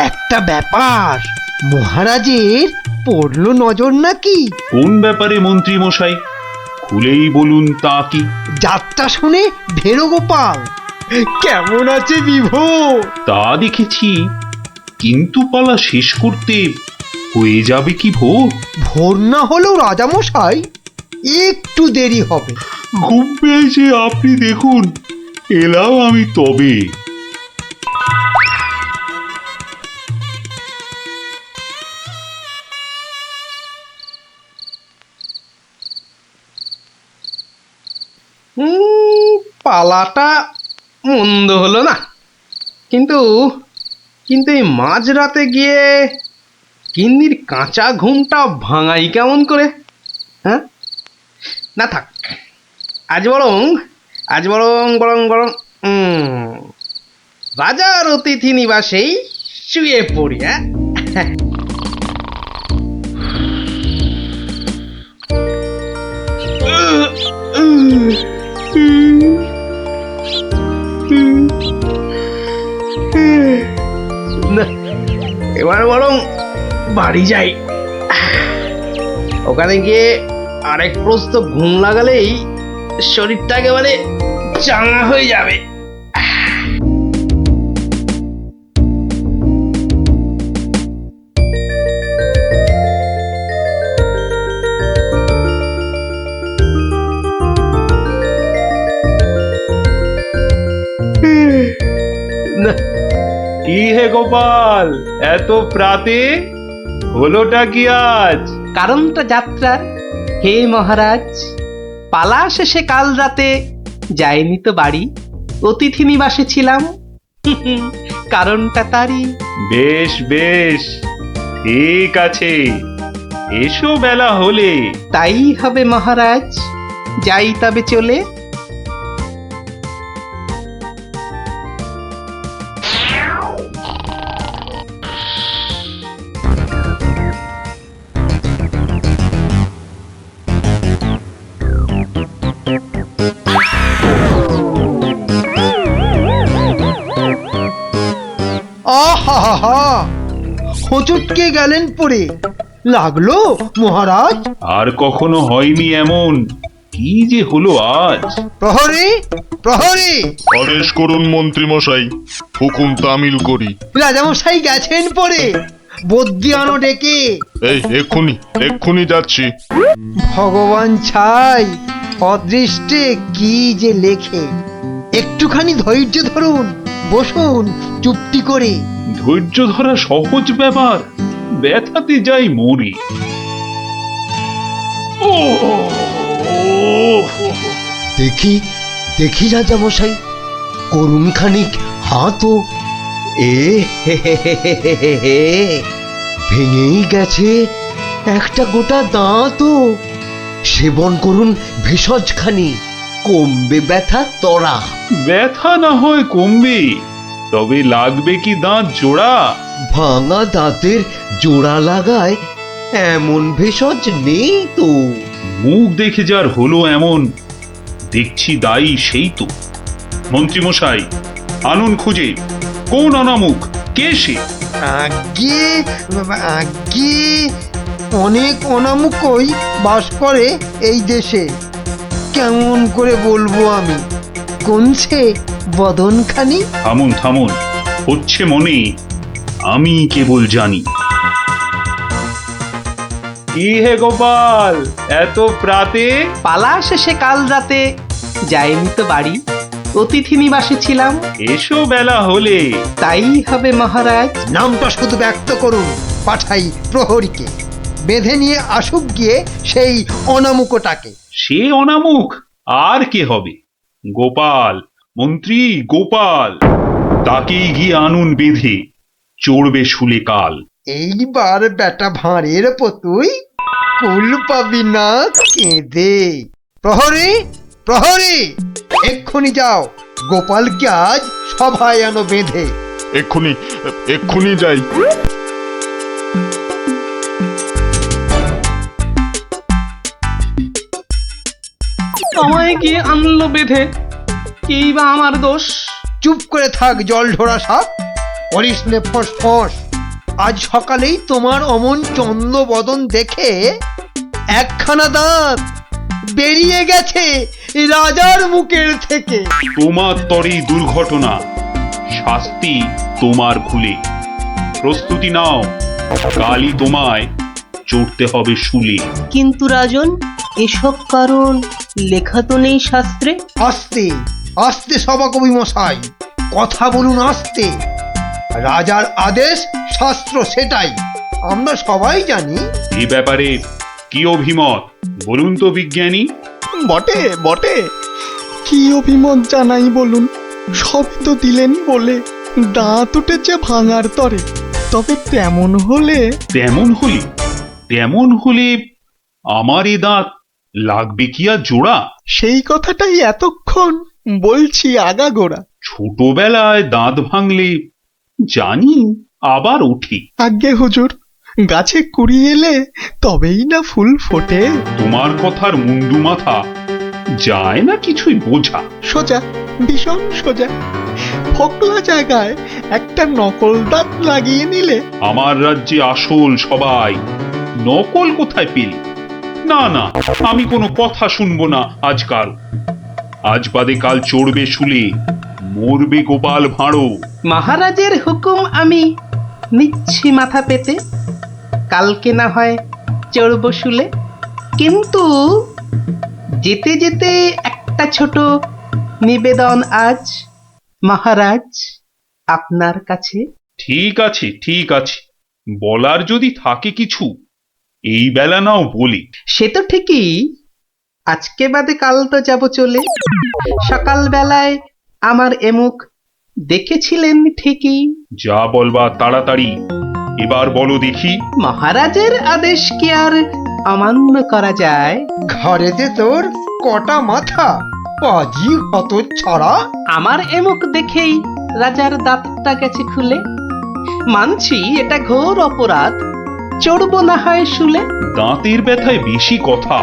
একটা ব্যাপার মহারাজের পড়লো নজর নাকি? কোন ব্যাপারে মন্ত্রী মশাই, খুলেই বলুন তা কি? যাত্রা শুনে ভেরো গোপাল কেমন আছে বিভো? তা দেখেছি, কিন্তু পালা শেষ করতে হয়ে যাবে কি ভোর? ভোর না হলেও রাজামশাই একটু দেরি হবে। ঘুম পেয়েছে আপনি দেখুন, এলাম আমি তবে। পালাটা মন্দ হলো না, কিন্তু কিন্তু এই মাঝরাতে গিয়ে গিন্নির কাঁচা ঘুমটা ভাঙাই কেমন করে? হ্যাঁ, না থাক, আজ বরং বরং রাজার অতিথি নিবাসেই শুয়ে পড়ি। হ্যাঁ, এবার বরং বাড়ি যাই, ওখানে গিয়ে আরেক প্রস্ত ঘুম লাগালেই শরীরটা একেবারে চাঙা হয়ে যাবে। কি হে গোপাল, এত প্রাতে হলোটা কি আজ? কারণটা যাত্রার হে মহারাজ, পালা শেষে কাল রাতে যাইনি তো বাড়ি, অতিথি নিবাসে ছিলাম। কারণটা তারই। বেশ বেশ, ঠিক আছে, এসো বেলা হলে। তাই হবে মহারাজ, যাই তবে চলে। আহা, হোঁচটকে গেলেন পড়ে, লাগলো মহারাজ? আর কখনো হয়নি এমন, কি যে হলো আজ? প্রহরী, প্রহরী! আদেশ করুন মন্ত্রী মশাই, হুকুম তামিল করি। রাজামশাই গেছেন পড়ে, বদ্যি আনো ডেকে। এই এক্ষুনি যাচ্ছি। ভগবান ছাই, অদৃষ্টে কি যে লেখে। একটুখানি ধৈর্য ধরুন, বসুন চুপটি করে। ধৈর্য ধরা সহজ ব্যাপার, ব্যথাতে যাই মরি। দেখি রাজামশাই, করুন খানিক হাতও। ভেঙেই গেছে একটা গোটা দাঁতও। সেবন করুন ভেষজ খানি, কমবে ব্যথা তরা। ব্যথা না হয় কমবে, তবে লাগবে কি দাঁত জোড়া? ভাঙা দাঁতের জোড়া লাগায় এমন ভেষজ নেই তো। মুখ দেখে যার হলো এমন, দেখছি দায়ী সেই তো। মন্ত্রী মশাই, আনুন খুঁজে, কোন অনামুখ, কে সে? আগে অনেক অনামুকই বাস করে এই দেশে। কেমন করে বলবো আমি, কোনছে বদনখানি? থামুন, হচ্ছে মনে, আমি কেবল জানি। কি হে গোপাল, এত প্রাতে? পালা শেষে কাল রাতে যাইনি তো বাড়ি, অতিথি নিবাসে ছিলাম। এসো বেলা হলে। তাই হবে মহারাজ। নামটা শুধু ব্যক্ত করুন, পাঠাই প্রহরীকে, বেঁধে নিয়ে আসুক গিয়ে সেই অনামুকটাকে। সে অনামুখ আর কে হবে? গোপাল, মন্ত্রী গোপাল, তাকেই গিয়ে আনুন বেঁধে, চড়বে শুলে কাল। এইবার বেটা ভাঁড়ের পতুই কুল পাবি না কেঁদে। প্রহরী, প্রহরী, এক্ষুনি যাও, গোপালকে আজ সভায় আনো বেঁধে। এক্ষুনি এক্ষুনি যাই। আমায় গিয়ে আনলো বেঁধে, কি বা আমার দোষ? চুপ করে থাক জল ঢোড়া সাপ, করিস নে ফোঁস ফোঁস। আজ সকালেই তোমার অমন চন্দ্র বদন দেখে একখানা দাঁত বেরিয়ে গেছে রাজার মুখের থেকে। তোমার তরে দুর্ঘটনা, শাস্তি তোমার ভুলে। প্রস্তুতি নাও, কালই তোমায় চড়তে হবে শুলে। কিন্তু রাজন, এসব কারণ লেখা তো নেই শাস্ত্রে। আস্তে আস্তে সভাকবি মশাই, কথা বলুন আস্তে। রাজার আদেশ শাস্ত্র সেটাই, আমরা সবাই জানি। এ ব্যাপারে কি অভিমত বলুন তো বিজ্ঞানী? বটে বটে, কি অভিমত জানাই বলুন? সবই তো দিলেন বলে, দাঁত উঠেছে ভাঙার তরে। তবে তেমন হলে আমার এ দাঁত লাগবে কি আর জোড়া? সেই কথাটাই এতক্ষণ বলছি আগাগোড়া। ছোটবেলায় দাঁত ভাঙলে জানি আবার উঠি। আজ্ঞে হুজুর, গাছে কুড়ি এলে তবেই না ফুল ফোটে। তোমার কথার মুন্ডু মাথা যায় না কিছুই বোঝা। সোজা, ভীষণ সোজা। ফোকলা জায়গায় একটা নকল দাঁত লাগিয়ে নিলে। আমার রাজ্যে আসল সবাই, নকল কোথায় পেলি? না না, আমি কোনো কথা শুনবো না আজকাল। আজ বাদে কাল চড়বে শুলে, মরবে গোপাল ভাঁড়ো। মহারাজের হুকুম আমি নিচ্ছি মাথা পেতে, কালকে না হয় চড়ব শুলে। কিন্তু যেতে যেতে একটা ছোট নিবেদন আজ মহারাজ আপনার কাছে। ঠিক আছে ঠিক আছে, বলার যদি থাকে কিছু এই বেলা নাও বলি। সে তো ঠিকই, আজকে বাদে কাল তো যাব চলে। সকাল বেলায় আমার এমুখ দেখেছিলেন ঠিকই। যা বলবা তাড়াতাড়ি এবার বলো দেখি। মহারাজের আদেশ কি আর অমান্য করা যায়? ঘরেতে তোর কটা মাথা, পাজি হত ছড়া। আমার এমুখ দেখেই রাজার দাঁতটা গেছে খুলে। মানছি এটা ঘোর অপরাধ, চড়ব না হয় শুলে। দাঁতের ব্যথায় বেশি কথা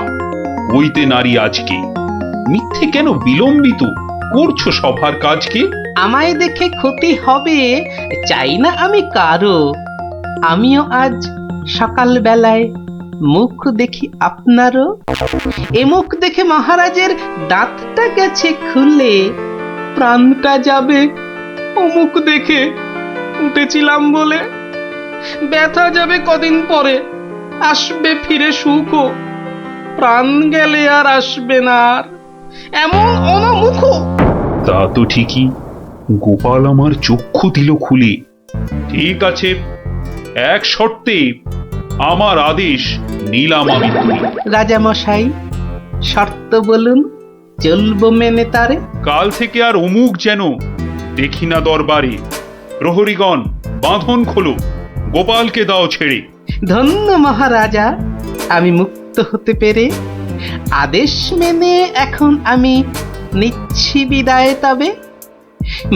হইতে নারী আজকে, মিথ্যে কেন বিলম্বিত করছো সভার কাজকে? আমায় দেখে ক্ষতি হবে চাই না আমি কারো। আমিও আজ সকাল বেলায় মুখ দেখি আপনারও। এ মুখ দেখে মহারাজের দাঁতটা গেছে খুলে, প্রাণটা যাবে ও মুখ দেখে উঠেছিলাম বলে। ব্যথা যাবে কদিন পরে, আসবে ফিরে সুখ, প্রাণ গেলে আর আসবে না আর এমন অনামুখ। তা তো ঠিকই, গোপাল আমার চক্ষু দিল খুলে। ঠিক আছে, এক শর্তে আমার আদেশ নিলাম আমি তুলে। রাজা মশাই, শর্ত বলুন, চলবো মেনে তারে। কাল থেকে আর অমুক যেন দেখি না দরবারে। প্রহরীগণ বাঁধন খোলো, গোপালকে দাও ছেড়ে। ধন্য মহারাজা, আমি মুক্ত হতে পেরে। আদেশ মেনে এখন আমি নিচ্ছি বিদায়। তবে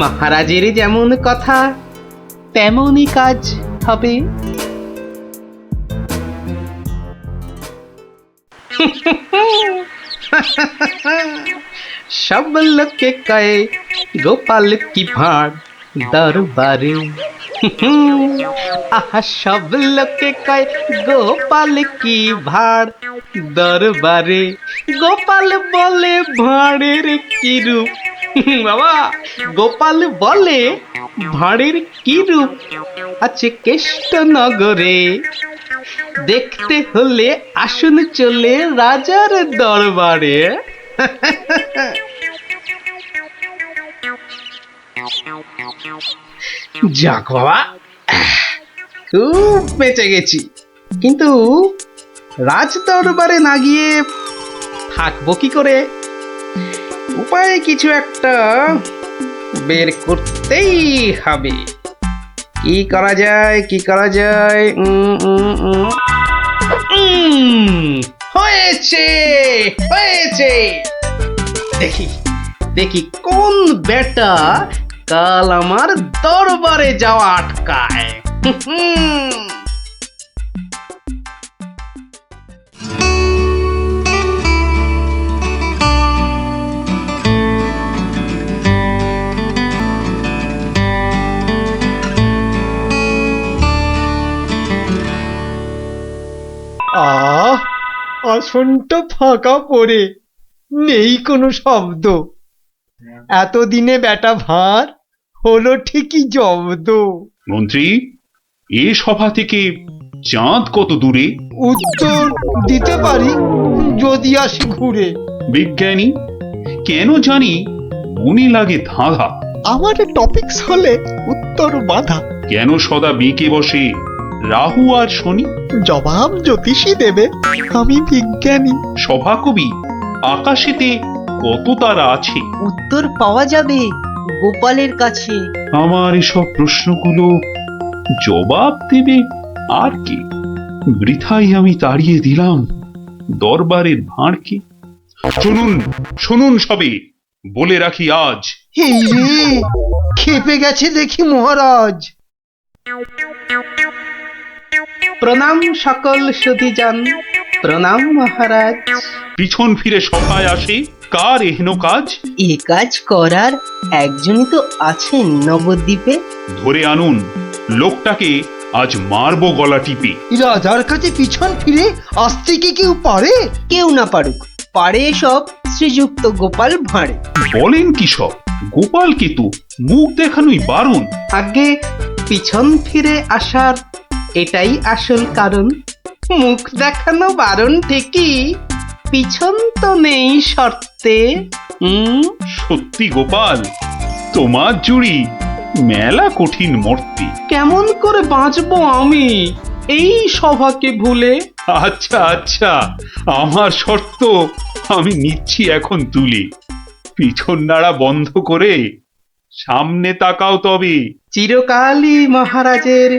মহারাজের যেমন কথা তেমনই কাজ হবে। সব লোকে কয়ে গোপাল কি ভাঁড় দরবারে। আহা, সব লোকে কয় গোপাল কি ভাঁড় দরবারে। গোপাল বলে ভাঁড়ের কি রূপ। বাবা, গোপাল বলে ভাঁড়ের কি রূপ আছে কেষ্ট নগরে। দেখতে হলে আসুন চলে রাজার দরবারে। যাক বাবা, খুব বেঁচে গেছি। কিন্তু রাজ দরবারে না গিয়ে থাকবো কি করে? উপায় কিছু একটা বের করতেই হবে। কি করা যায়, কি করা যায়? হয়েছে, হয়েছে। দেখি দেখি কোন বেটা কাল আমার দরবারে যাওয়া আটকায়। আসনটা ফাঁকা পড়ে নেই কোনো শব্দ। এতদিনে বেটা ভাঁড় হলো ঠিকই জব্দ। মন্ত্রী, এ সভা থেকে চাঁদ কত দূরে? উত্তর দিতে পারি যদি আসি ঘুরে। বিজ্ঞানী, কেন জানি মনে লাগে ধাঁধা। আমার টপিকস হলে উত্তর বাধা। কেন সদা বেঁকে বসে রাহু আর শনি? জবাব জ্যোতিষী দেবে, আমি বিজ্ঞানী। সভাকবি, আকাশেতে কত তারা আছে? উত্তর পাওয়া যাবে গোপালের কাছে। আমার এসব প্রশ্নগুলো জবাব দেবে আর কে? বৃথাই আমি তাড়িয়ে দিলাম দরবারের ভাঁড়কে। শুনুন শুনুন সবে, বলে রাখি আজ। এই রে, খেপে গেছে দেখি মহারাজ। প্রণাম সকল সুধীজন, প্রণাম মহারাজ। পিছন ফিরে সভায় আসে কার এহেন কাজ? এ কাজ করার একজনই তো আছেন নবদ্বীপে। ধরে আনুন লোকটাকে, আজ মারবো গলা টিপে। রাজার কাছে পিছন ফিরে আসতে কি কেউ পারে? কেউ না পারুক, পারে সব শ্রীযুক্ত গোপাল ভাঁড়ে। বলেন কি সব? গোপালকে তো মুখ দেখানোই বারণ। আগে পিছন ফিরে আসার এটাই আসল কারণ। মুখ দেখানো বারণ ঠিকই, পিছন তো নেই শর্তে। সত্যি গোপাল, তোমার জুড়ি মেলা কঠিন মর্তে। কেমন করে বাঁচবো আমি এই সভাকে ভুলে? আচ্ছা আচ্ছা, আমার শর্ত আমি নিচ্ছি এখন তুলে। পিছন নাড়া বন্ধ করে সামনে তাকাও তবে। চিরকালই মহারাজের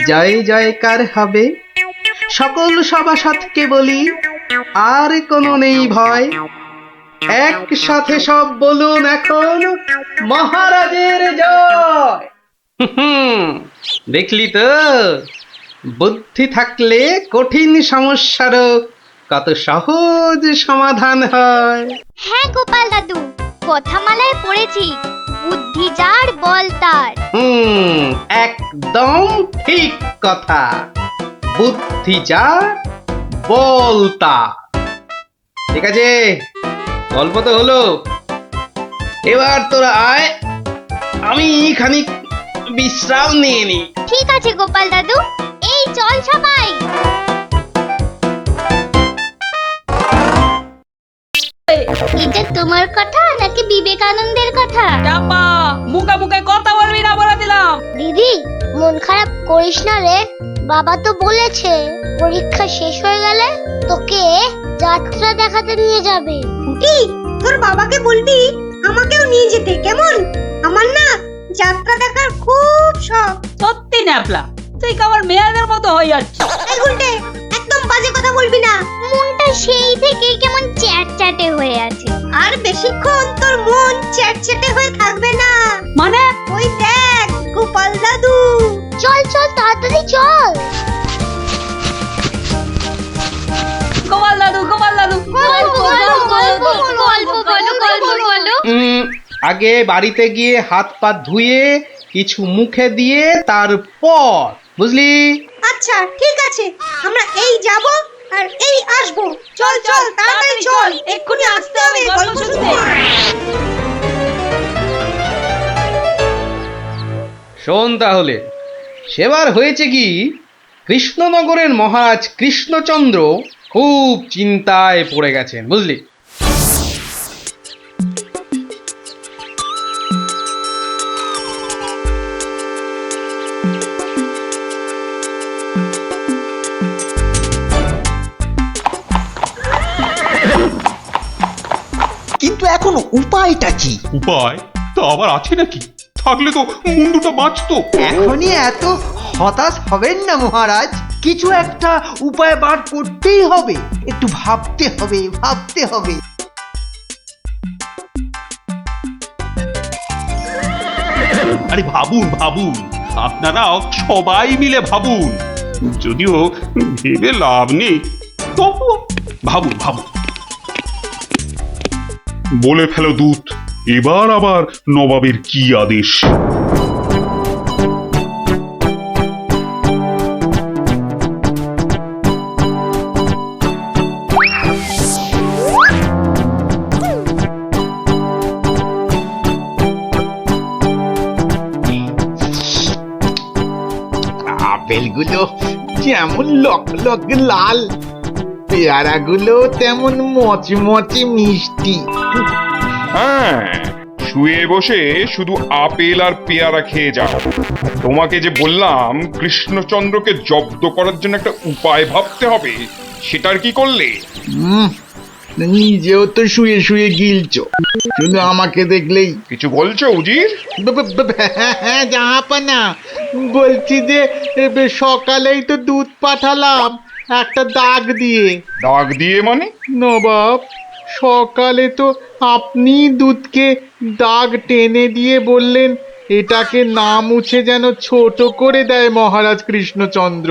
জয় জয়কার হবে। সকল সভাসদকে বলি, আর কোনো নেই ভয়। একসাথে সব বলুন এখন, মহারাজের জয়। দেখলি তো, বুদ্ধি থাকলে কঠিন সমস্যারও কত সহজ সমাধান হয়। হ্যাঁ গোপাল দাদু, কথামালায় পড়েছি, বুদ্ধি যার বল তার। একদম ঠিক কথা। বুদ্ধি যার বল তার। ঠিক আছে, গল্প তো হলো, এবার তোরা আয়, আমি খানিক বিশ্রাম নিয়ে নি। ঠিক আছে গোপাল দাদু, এই চল সবাই। এটা তোমার কথা নাকি বিবেকানন্দের কথা? চাপা, মুখে মুখে কথা বলবি না বলে দিলাম। দিদি, মন খারাপ করিস না রে। বাবা তো বলেছে পরীক্ষা শেষ হয়ে গেলে তোকে যাত্রা দেখাতে নিয়ে যাবে। কি, তোর বাবাকে বলবি আমাকেও নিয়ে যেতে, কেমন? আমার না যাত্রা দেখার খুব শখ। সত্যি ন্যাপলা, তুই কেমন মেয়েদের মতো হয়ে যাচ্ছিস। এই গুলটে, একদম বাজে কথা বলবি না। মনটা সেই থেকে কেমন চ্যাটচ্যাটে হয়ে আছে। আর বেশিক্ষণ তোর মন চ্যাটচ্যাটে হয়ে থাকবে না। মানে? ওই দেখ গোপাল দাদু। চল চল তাড়াতাড়ি চল। গোপাল দাদু, গোপাল দাদু, গল্প বলো। আগে বাড়িতে গিয়ে হাত পা ধুয়ে কিছু মুখে দিয়ে তারপর, বুঝলি? আচ্ছা ঠিক আছে, আমরা এই যাব আর এই আসবো। চল চল তাড়াতাড়ি চল, এক্ষুনি আসতে হবে গল্প শুনতে। শোন তাহলে, সেবার হয়েছে কি, কৃষ্ণনগরের মহারাজ কৃষ্ণচন্দ্র খুব চিন্তায় পড়ে গেছেন, বুঝলি? কিন্তু এখন উপায়টা কি? উপায় তা আবার আছে নাকি? থাকলে তো মুন্ডুটা বাঁচতো। এখনই এত হতাশ হবেন না মহারাজ, কিছু একটা উপায় বার করতেই হবে, একটু ভাবতে হবে, ভাবতে হবে। আরে ভাবুন ভাবুন, আপনারাও সবাই মিলে ভাবুন। যদিও ভেবে লাভ নেই, তবুও ভাবুন ভাবুন। বলে ফেলো দূত, এবার আবার নবাবের কি আদেশ? আপেলগুলো যেমন লক লক লাল, পেয়ারাগুলো তেমন মচমচে মিষ্টি। হ্যাঁ, শুয়ে বসে শুধু আপেল আর পেয়ারা খেয়ে যাও। তোমাকে যে বললাম কৃষ্ণচন্দ্রকে জব্দ করার জন্য একটা উপায় ভাবতে হবে, সেটার কি করলে? নিজেও তো শুয়ে শুয়ে গিলছো, শুধু আমাকে দেখলেই। কিছু বলছো উজির? হ্যাঁ জাহাপানা, বলছি যে সকালেই তো দুধ পাঠালাম একটা দাগ দিয়ে। দাগ দিয়ে মানে? নবাব, সকালে তো আপনি দুধকে দাগ টেনে দিয়ে বললেন এটাকে না মুছে যেন ছোট করে দেয় মহারাজ কৃষ্ণচন্দ্র।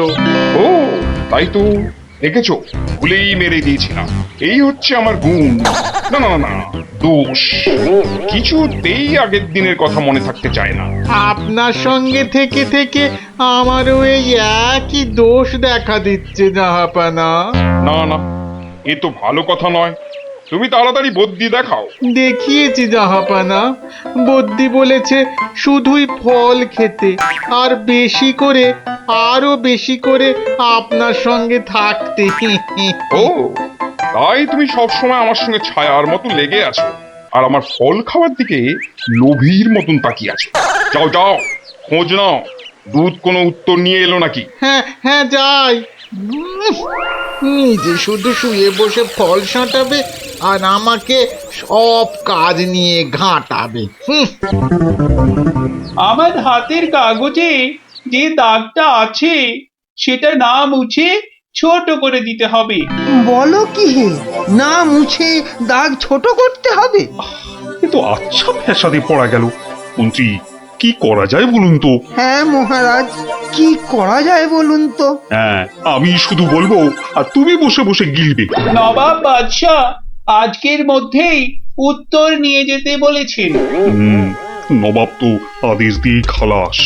ও তাই তো, দেখেছো, ভুলেই মেরে দিয়েছিলাম। এই হচ্ছে আমার গুণ, না না না দোষ। কিছুতেই আগের দিনের কথা মনে থাকতে চায় না। আপনার সঙ্গে থেকে থেকে আমারও এই একই দোষ দেখা দিচ্ছে জাহাপানা। না না, এ তো ভালো কথা নয়। তুমি তাড়াতাড়ি বদ্যি দেখাও। দেখিয়েছি জাহাপানা, বদ্যি বলেছে শুধুই ফল খেতে, আর বেশি করে, আরো বেশি করে আপনার সঙ্গে থাকতে। ও তাই তুমি সবসময় আমার সঙ্গে ছায়ার মতো লেগে আছো, আর আমার ফল খাওয়ার দিকে লোভীর মতন তাকিয়ে আছো। যাও যাও, খোঁজ নাও, দুধ কোনো উত্তর নিয়ে এলো নাকি। হ্যাঁ হ্যাঁ যাই। নিজে শুধু শুয়ে বসে ফল সাঁটাবে আর আমাকে সব কাজ নিয়ে ঘাঁটাবে। আমার হাতের কাগজে যে দাগটা আছে সেটা না মুছে ছোট করে দিতে হবে। বলো কি হে, না মুছে দাগ ছোট করতে হবে? এ তো আচ্ছা ফ্যাসাদে পড়া গেল। মন্ত্রী, কি করা যায় বলুন তো? হ্যাঁ মহারাজ, কি করা যায় বলুন তো? হ্যাঁ, আমি শুধু বলবো আর তুমি বসে বসে গিলবে। নবাব বাদশাহ আজকের মধ্যেই উত্তর নিয়ে যেতে বলেছেন। নবাব তো আদেশ দিয়ে খালাস,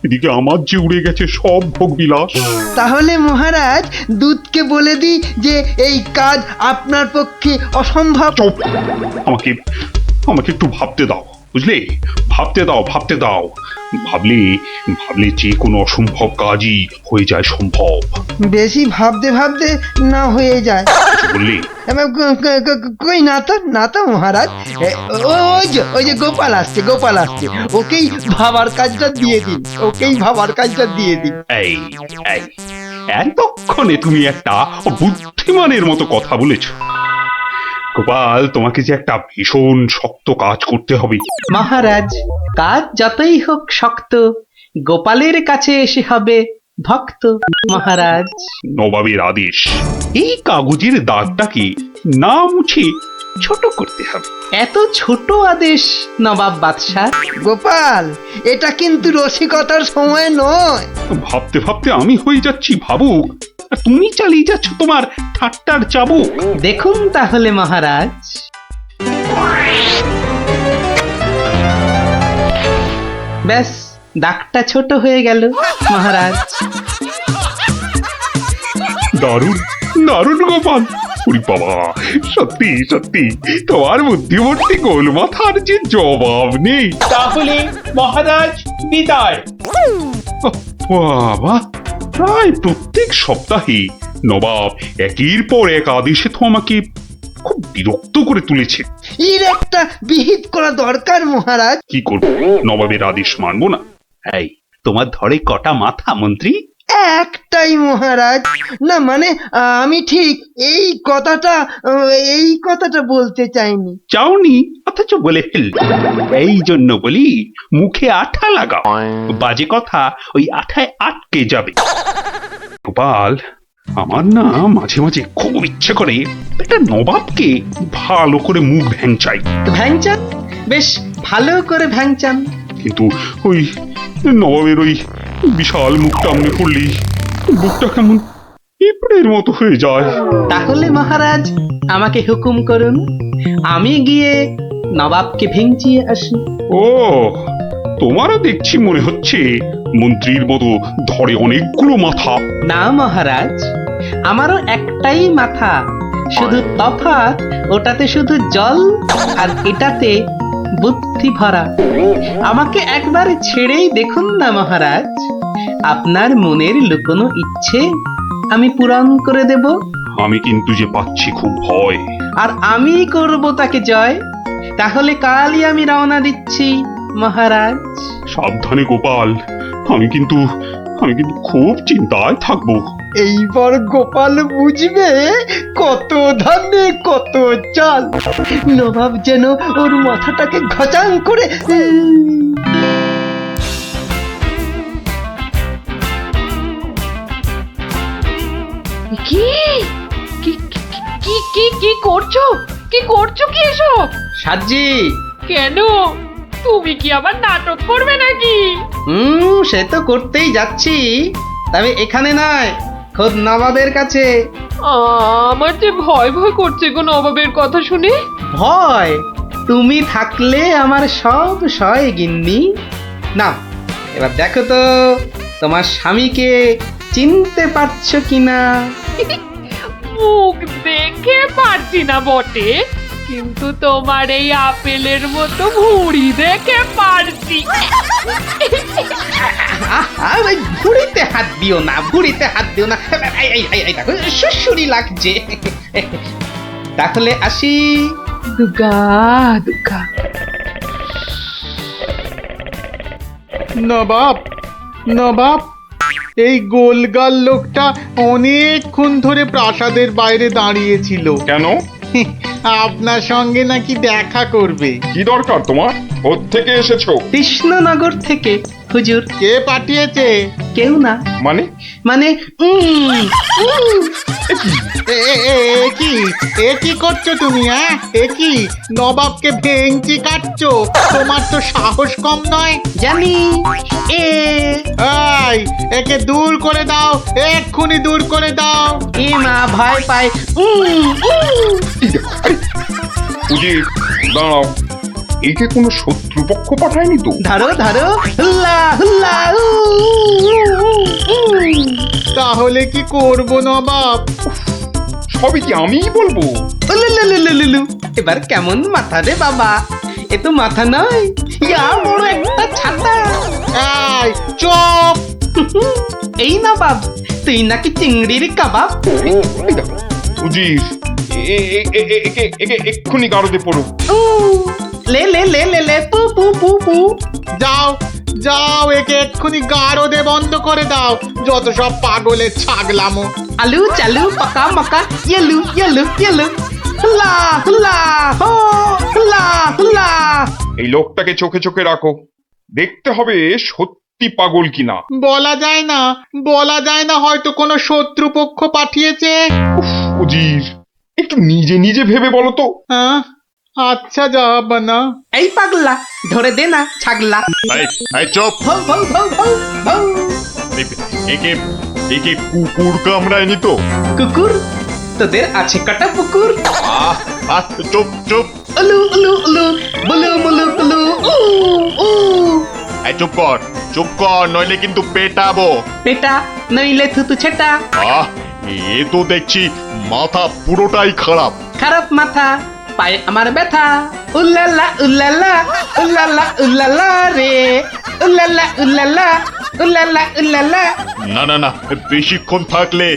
এদিকে আমার যে উড়ে গেছে সব ভোগ বিলাস। তাহলে মহারাজ দুধকে বলে দিই যে এই কাজ আপনার পক্ষে অসম্ভব। আমাকে আমাকে একটু ভাবতে দাও, বুঝলে? ভাবতে দাও, ভাবতে দাও। ভাবলে ভাবলে যে কোনো অসম্ভব কাজই হয়ে যায় সম্ভব। বেশি ভাবতে ভাবতে না হয়ে যায়। বললে কই না তো, না তো মহারাজ। ওই যে গোপাল আসছে, গোপাল আসছে, ওকেই ভাবার কাজটা দিয়ে দিন, ওকেই ভাবার কাজটা দিয়ে দিন। এই এই এতক্ষণে তুমি একটা বুদ্ধিমানের মতো কথা বলেছো। গোপাল, তোমাকে যে একটা ভীষণ শক্ত কাজ করতে হবে। মহারাজ, কাজ যতই হোক শক্ত, গোপালের কাছে এসে হবে ভক্ত। মহারাজ, নবাবের আদেশ, এই কাগজের দাগটাকে না মুছে ছোট করতে হবে। এত ছোট আদেশ নবাব বাদশাহ? গোপাল, এটা কিন্তু রসিকতার সময় নয়। ভাবতে ভাবতে আমি হয়ে যাচ্ছি ভাবুক, আর তুমি চালিয়ে যাচ্ছ তোমার ঠাট্টার চাবুক। দেখুন তাহলে মহারাজ। ব্যাস, দাগটা ছোট হয়ে গেল মহারাজ। দারুণ দারুণ গোপাল, ওরে বাবা, সত্যি সত্যি তোমার বুদ্ধিমত্তি গোল মাথার যে জবাব নেই। তাহলে মহারাজ বিদায়। বাবা, প্রায় প্রত্যেক সপ্তাহে নবাব একের পর এক আদেশে তো আমাকে খুব বিরক্ত করে তুলেছে। এর একটা বিহিত করা দরকার মহারাজ। কি করব, নবাবের আদেশ মানবো না? এই, তোমার ধরে কটা মাথা মন্ত্রী? একটাই মহারাজ। না মানে আমি ঠিক এই কথাটা বলতে চাইনি। চাওনি অথচ বলে ফেললে। এই জন্য বলি মুখে আঠা লাগাও, বাজে কথা ওই আঠায় আটকে যাবে। গোপাল, আমার না মাঝে মাঝে খুব ইচ্ছে করে একটা নবাবকে ভালো করে মুখ ভ্যাংচাই। ভ্যাংচান, বেশ ভালো করে ভ্যাংচান। কিন্তু ওই নবাবের ওই বিশাল মুখটা আমনে পড়লেই বুকটা কেমন পিঁপড়ের মতো হয়ে যায়। তাহলে মহারাজ আমাকে হুকুম করুন, আমি গিয়ে নবাবকে ভেঙচিয়ে আসি। ও, তোমারও দেখছি মনে হচ্ছে মন্ত্রীর মতো ধরে অনেকগুলো মাথা। না মহারাজ, আমারও একটাই মাথা, শুধু তফাৎ ওটাতে শুধু জল আর এটাতে বুদ্ধি ভরা। আমাকে একবার ছেড়েই দেখুন না মহারাজ, আপনার মনের লুকোনো ইচ্ছে আমি পূরণ করে দেব। আমি কিন্তু যে পাচ্ছি খুব ভয়। আর আমি করব তাকে জয়। তাহলে কালই আমি রওনা দিচ্ছি মহারাজ। সাবধানে গোপাল, আমি কিন্তু খুব চিন্তায় থাকবো। এইবার গোপাল বুঝবে কত ধানে কত চাল। নবাব যেন ওর মাথাটাকে ঘচাং করে কি কি কি কি কি করছো? কি করছো কি এসব? সাজি, কেন? তুমি কি আবার নাটক করবে নাকি? সে তো করতেই যাচ্ছি, তবে এখানে নয়, খোদ নবাবের কাছে। আমার যে ভয় ভয় করছে গো নবাবের কথা শুনে। ভয়? তুমি থাকলে আমার সব সয় গিন্নি। না, এবার দেখো তো তোমার স্বামীকে চিনতে পারছো কিনা। মুখ দেখে পারছি না বটে, কিন্তু তোমার এই আপেলের মতো ভুঁড়ি দেখে পারছি। ভুঁড়িতে হাত দিও না, ভুঁড়িতে হাত দিও না। দেখো সুসুরি লাগছে। তাহলে আসি। দুগা দুগা। নবাব, নবাব, এই গোলগাল লোকটা অনেকক্ষণ ধরে প্রাসাদের বাইরে দাঁড়িয়েছিল। কেন? আপনার সঙ্গে নাকি দেখা করবে। কি দরকার তোমার? কোত্থেকে এসেছো? কৃষ্ণনগর থেকে হুজুর। কে পাঠিয়েছে? কেউ না। মানে? মানে কি করছো তুমি? হ্যাঁ, কি নবাবকে ভেঙচি কাটছো? তোমার তো সাহস কম নয়। জানি। একে দূর করে দাও, এক্ষুনি দূর করে দাও। এ মা, ভয় পায়। উজির, দাঁড়াও, একে কোনো শত্রুপক্ষ পাঠায়নি তো? ধরো ধরো, হুল্লা হুল্লা। তাহলে কি করবো নবাব? সবই কি আমিই বলবো? এবার কেমন মাথা রে বাবা? এ তো মাথা নয়, ইয়া বড় একটা ছাতা। চুপ! এই নবাব, তুই নাকি চিংড়ির কাবাব? উজির, একে এক্ষুনি গারদে পড়ো। লে লে লে লে লে পু পু পু পু। যাও যাও, একে এক্ষুনি গারদে বন্ধ করে দাও। যত সব পাগলের ছাগলামো। আলু চালু পাকা মাকা ইয়েলু ইয়েলু ইয়েলু। হুল্লা হুল্লা হো, হুল্লা হুল্লা। এই লোকটাকে চোখে চোখে রাখো, দেখতে হবে সত্যি পাগল কিনা। বলা যায় না, বলা যায় না, হয়তো কোনো শত্রুপক্ষ পাঠিয়েছে। উজির, একটু নিজে নিজে ভেবে বলো তো। আচ্ছা, যাব না। এই পাগলা, ধরে দে না ছাগলা। চুপ! একে কুকুর কামড়ায়নি তো? কুকুর? তোদের আছে কাটা পুকুর। চুপ চুপ! উলু উলু উলু, বুলু মুলু কুলু। চুপ কর, চুপ কর, নইলে কিন্তু পেটাবো। পেটা নইলে থুতু ছেটা। এ তো দেখছি মাথা পুরোটাই খারাপ। খারাপ মাথা, পায়ে আমার ব্যথা। উল্লালা উল্লালা, উল্লালা উল্লালা রে, উল্লালা উল্লালা। উল্লাল্লা উল্লাল্লা। না না না, বেশিক্ষণ থাকলে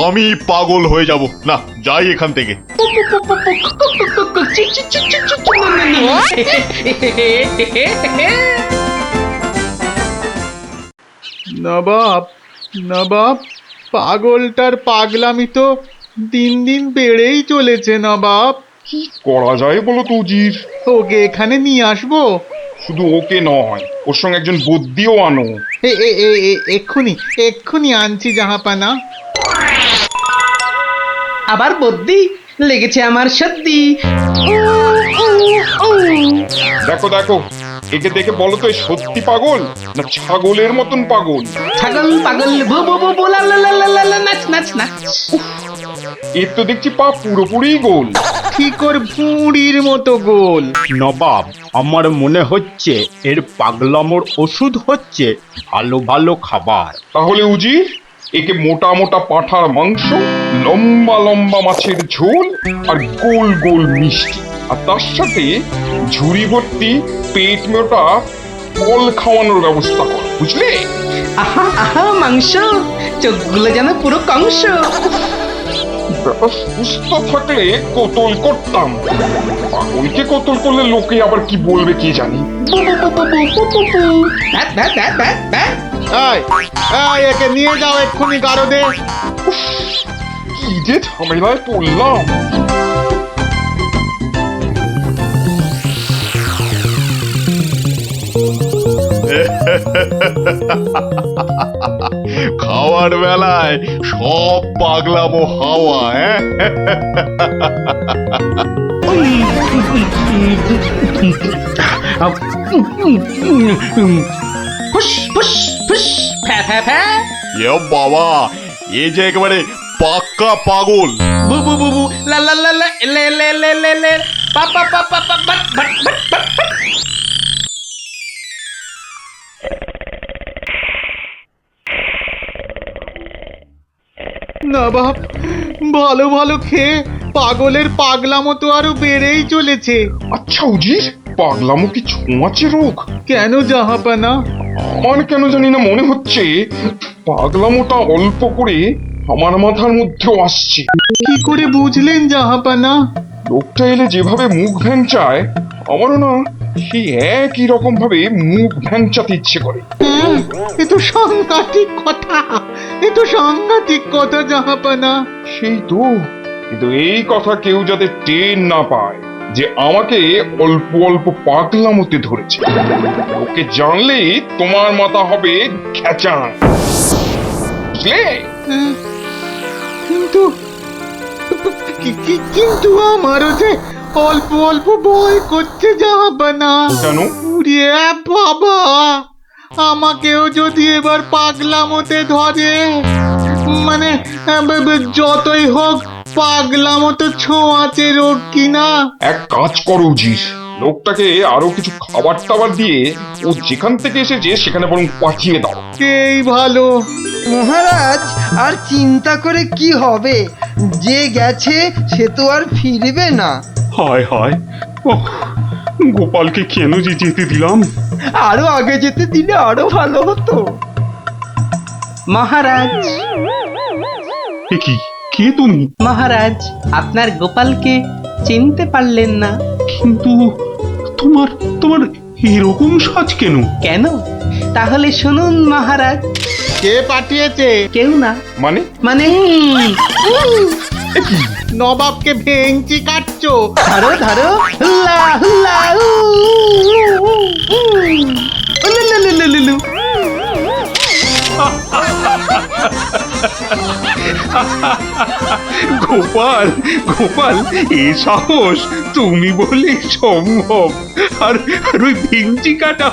আমি পাগল হয়ে যাব। না, যাই এখান থেকে। নবাব, নবাব, পাগলটার পাগলামি তো দিন দিন বেড়েই চলেছে নবাব। কি করা যায় বলো তো উজির? ওকে এখানে নিয়ে আসবো? শুধু ওকে নয়, ওর সঙ্গে একজন বদ্যিও আনো। এক্ষুনি এক্ষুনি আনছি জাহাপানা। আবার বদ্যি লেগেছে আমার সত্যি। দেখো দেখো, একে দেখে বলো তো সত্যি পাগল না ছাগলের মতন পাগল? ছাগল পাগল বো বো বো বো লা লা লা লা লা নাচ নাচ নাচ। এর তো দেখছি পা পুরোপুরি গোল, ঠিক ওর ভুঁড়ির মতো গোল। নবাব, আমার মনে হচ্ছে এর পাগলামোর ওষুধ হচ্ছে ভালো ভালো খাবার। তাহলে উজির, একে মোটা মোটা পাঁঠার মাংস, লম্বা লম্বা মাছের ঝোল আর গোল গোল মিষ্টি, আর তার সাথে ঝুড়ি ভর্তি পেট মোটা ফল খাওয়ানোর ব্যবস্থা কর, বুঝলে? আহা আহা মাংস, চোখগুলো যেন পুরো কংস। ব্যাপার সুস্থ থাকলে কোতল করতাম, পাগলকে কোতল করলে লোকে আবার কি বলবে কে জানি। একে নিয়ে যাও এক্ষুনি গারদে। কি যে ঝামেলায় পড়লাম। খাওয়ার বেলায় সব পাগলামো হাওয়া। ফুস ফুস ফুস ফ্যা ফ্যা ফ্যা। বাবা, এ যে একেবারে পাক্কা পাগল। বু বু বু বু লা লা লা লা লে লে লে লে লে পা পা পা পা পা বাট বাট বাট বাট। নবাব, ভালো ভালো খেয়ে পাগলের পাগলামো তো আরো বেড়েই চলেছে। আচ্ছা উজির, পাগলামো কি ছোঁয়াচে রোগ? কেন জাহাপানা? আমার কেন জানি না মনে হচ্ছে পাগলামোটা অল্প করে আমার মাথার মধ্যেও আসছে। কি করে বুঝলেন জাহাপানা? লোকটা এলে যেভাবে মুখ ভ্যাংচায়, আমারও না সেই একই রকম ভাবে মুখ ভ্যাংচাতে ইচ্ছে করে। এ তো সাংঘাতিক কথা, এ তো সাংঘাতিক কথা জাহাপানা। সেই তো, কিন্তু এই কথা কেউ যাতে টের না পায় যে আমাকে অল্প অল্প পাগলামোতে ধরেছে। ওকে জানলেই তোমার মাথা হবে খেচান, বুঝলে? কিন্তু কিন্তু আমারও যে অল্প অল্প ভয় করছে জাহাপানা। কেন? উড়িয়ে বাবা, আমাকেও যদি এবার পাগলামোতে ধরে, মানে যতই হোক পাগলামো তো ছোঁয়াচে রোগ কিনা। এক কাজ করো উজির, লোকটাকে আরো কিছু খাবার টাবার দিয়ে ও যেখান থেকে এসেছে সেখানে বরং পাঠিয়ে দাও। এই ভালো। মহারাজ, আর চিন্তা করে কি হবে? যে গেছে সে তো আর ফিরবে না। হায় হায়, গোপালকে কেন যে যেতে দিলাম? আরো আগে যেতে দিলে আরো ভালো হতো। মহারাজ, কি কে তুমি? মহারাজ, আপনার গোপালকে চিনতে পারলেন না? কিন্তু তোমার তোমার এরকম সাজ কেন? কেন? তাহলে শুনুন মহারাজ। কে পাঠিয়েছে? কেউ না। মানে? মানে নবাবকে ভেঙচি কাটছো? ধরো ধরো, হুল্লা হুল্লা উলুলুলুলুলু। গোপাল, গোপাল, এ সাহস তুমি বলে সম্ভব? আর ওই ভিঞ্চি কাটা,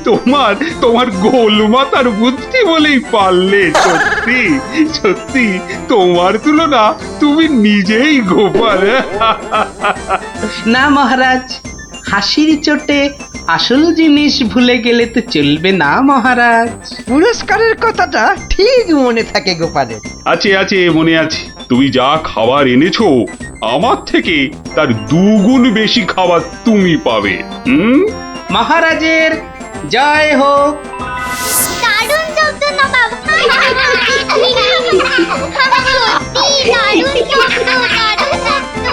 তোমার তোমার গোল মাথার বুদ্ধি বলেই পারলে। সত্যি সত্যি তোমার তুলনা তুমি নিজেই গোপাল। না মহারাজ, হাসির চোটে আসল জিনিস ভুলে গেলে তো চলবে না মহারাজ। পুরস্কারের কথাটা ঠিক মনে থাকে গোপালের। আছে আছে, মনে আছে। তুমি যা খাবার এনেছো আমার থেকে তার 2 গুণ বেশি খাবার তুমি পাবে। মহারাজের জয় হোক। দারুণ শব্দ নবাব। সত্যি দারুণ শব্দ, দারুণ শব্দ।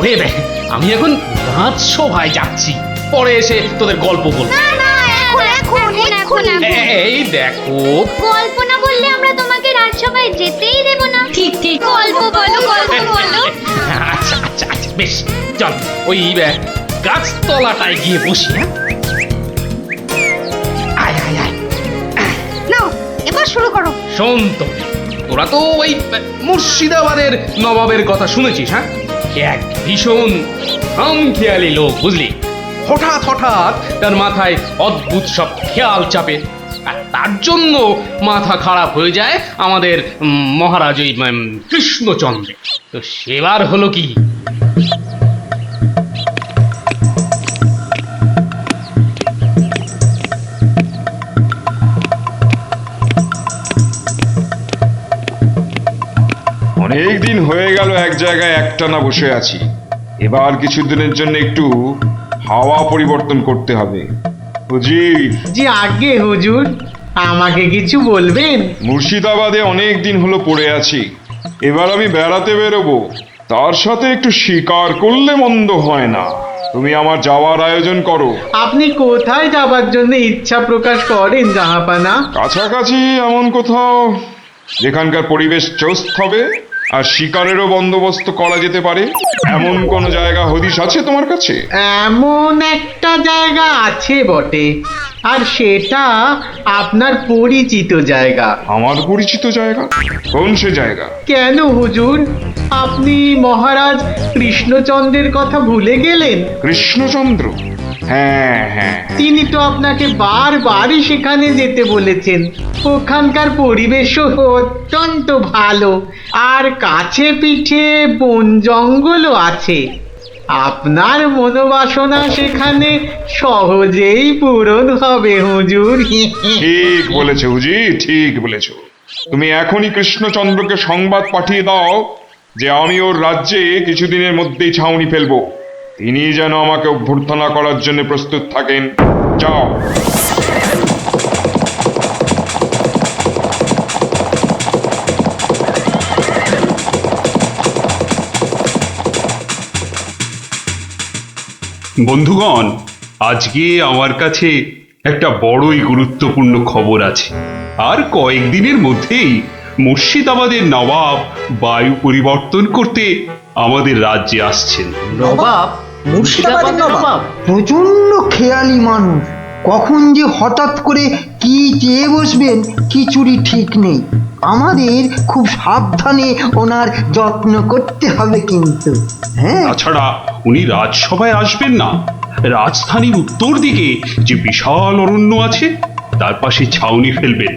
ওরে বে, আমি এখন রাজসভায় যাচ্ছি, পরে এসে তোদের গল্প বলবো। না না, এখন এই দেখো, গল্প না বললে আমরা তোমাকে রাজসভায় যেতেই দেব না। ঠিক ঠিক, গল্প বলো, গল্প বলো। আচ্ছা আচ্ছা আচ্ছা, বেশ চল ওই গাছতলাটায় গিয়ে বসি। হ্যাঁ, আয় আয় আয়। নাও এবার শুরু করো। শোন তো, তোরা তো ওই মুর্শিদাবাদের নবাবের কথা শুনেছিস? হ্যাঁ, এক ভীষণ খামখেয়ালি লোক, বুঝলি। হঠাৎ হঠাৎ তার মাথায় অদ্ভুত সব খেয়াল চাপে, আর তার জন্য মাথা খারাপ হয়ে যায় আমাদের মহারাজ ওই কৃষ্ণচন্দ্র। তো সেবার হলো কি, অনেক দিন হয়ে গেল এক জায়গায় একটানা বসে আছি। এবার কিছুদিনের জন্য একটু হাওয়া পরিবর্তন করতে হবে। হুজির। জি আগে হুজুর, আমাকে কিছু বলবেন? মুর্শিদাবাদে অনেক দিন হলো পড়ে আছি, এবার আমি বেড়াতে বেরোবো, তার সাথে একটু শিকার করলে মন্দ হয় না। তুমি আমার যাওয়ার আয়োজন করো। আপনি কোথায় যাবার জন্য ইচ্ছা প্রকাশ করেন জাহাপানা? কাছাকাছি এমন কোথাও যেখানকার পরিবেশ চোস্ত হবে আর শিকারেরও বন্দোবস্ত করা যেতে পারে, এমন কোন জায়গা হদিশ আছে তোমার কাছে? এমন একটা জায়গা আছে বটে, আর সেটা আপনার পরিচিত জায়গা। আমার পরিচিত জায়গা? কোন সে জায়গা? কেন হুজুর, আপনি মহারাজ কৃষ্ণচন্দ্রের কথা ভুলে গেলেন? কৃষ্ণচন্দ্র? হ্যাঁ হ্যাঁ, তিনি তো আপনাকে বারবারই সেখানে যেতে বলেছেন। ওখানকার পরিবেশও অত্যন্ত ভালো, আর কাছে পিঠে বন জঙ্গলও আছে। আপনার মনোবাসনা সেখানে সহজেই পূরণ হবে হুজুর। ঠিক বলেছো হুজি, ঠিক বলেছো। তুমি এখনই কৃষ্ণচন্দ্রকে সংবাদ পাঠিয়ে দাও যে আমি ওর রাজ্যে কিছুদিনের মধ্যেই ছাউনি ফেলবো। তিনি যেন আমাকে অভ্যর্থনা করার জন্য প্রস্তুত থাকেন। যাও। বন্ধুগণ, আজকে আমার কাছে একটা বড়ই গুরুত্বপূর্ণ খবর আছে। আর কয়েকদিনের মধ্যেই মুর্শিদাবাদের নবাব বায়ু পরিবর্তন করতে আমাদের রাজ্যে আসছেন। নবাব? মুর্শিদাবাদের নবাব? প্রচন্ড খেয়ালি মানুষ, কখন যে হঠাৎ করে কি চেয়ে বসবেন কিছুরই ঠিক নেই। আমাদের খুব সাবধানে ওনার যত্ন করতে হবে কিন্তু। হ্যাঁ, তাছাড়া উনি রাজসভায় আসবেন না, রাজধানীর উত্তর দিকে যে বিশাল অরণ্য আছে তার পাশে ছাউনি ফেলবেন,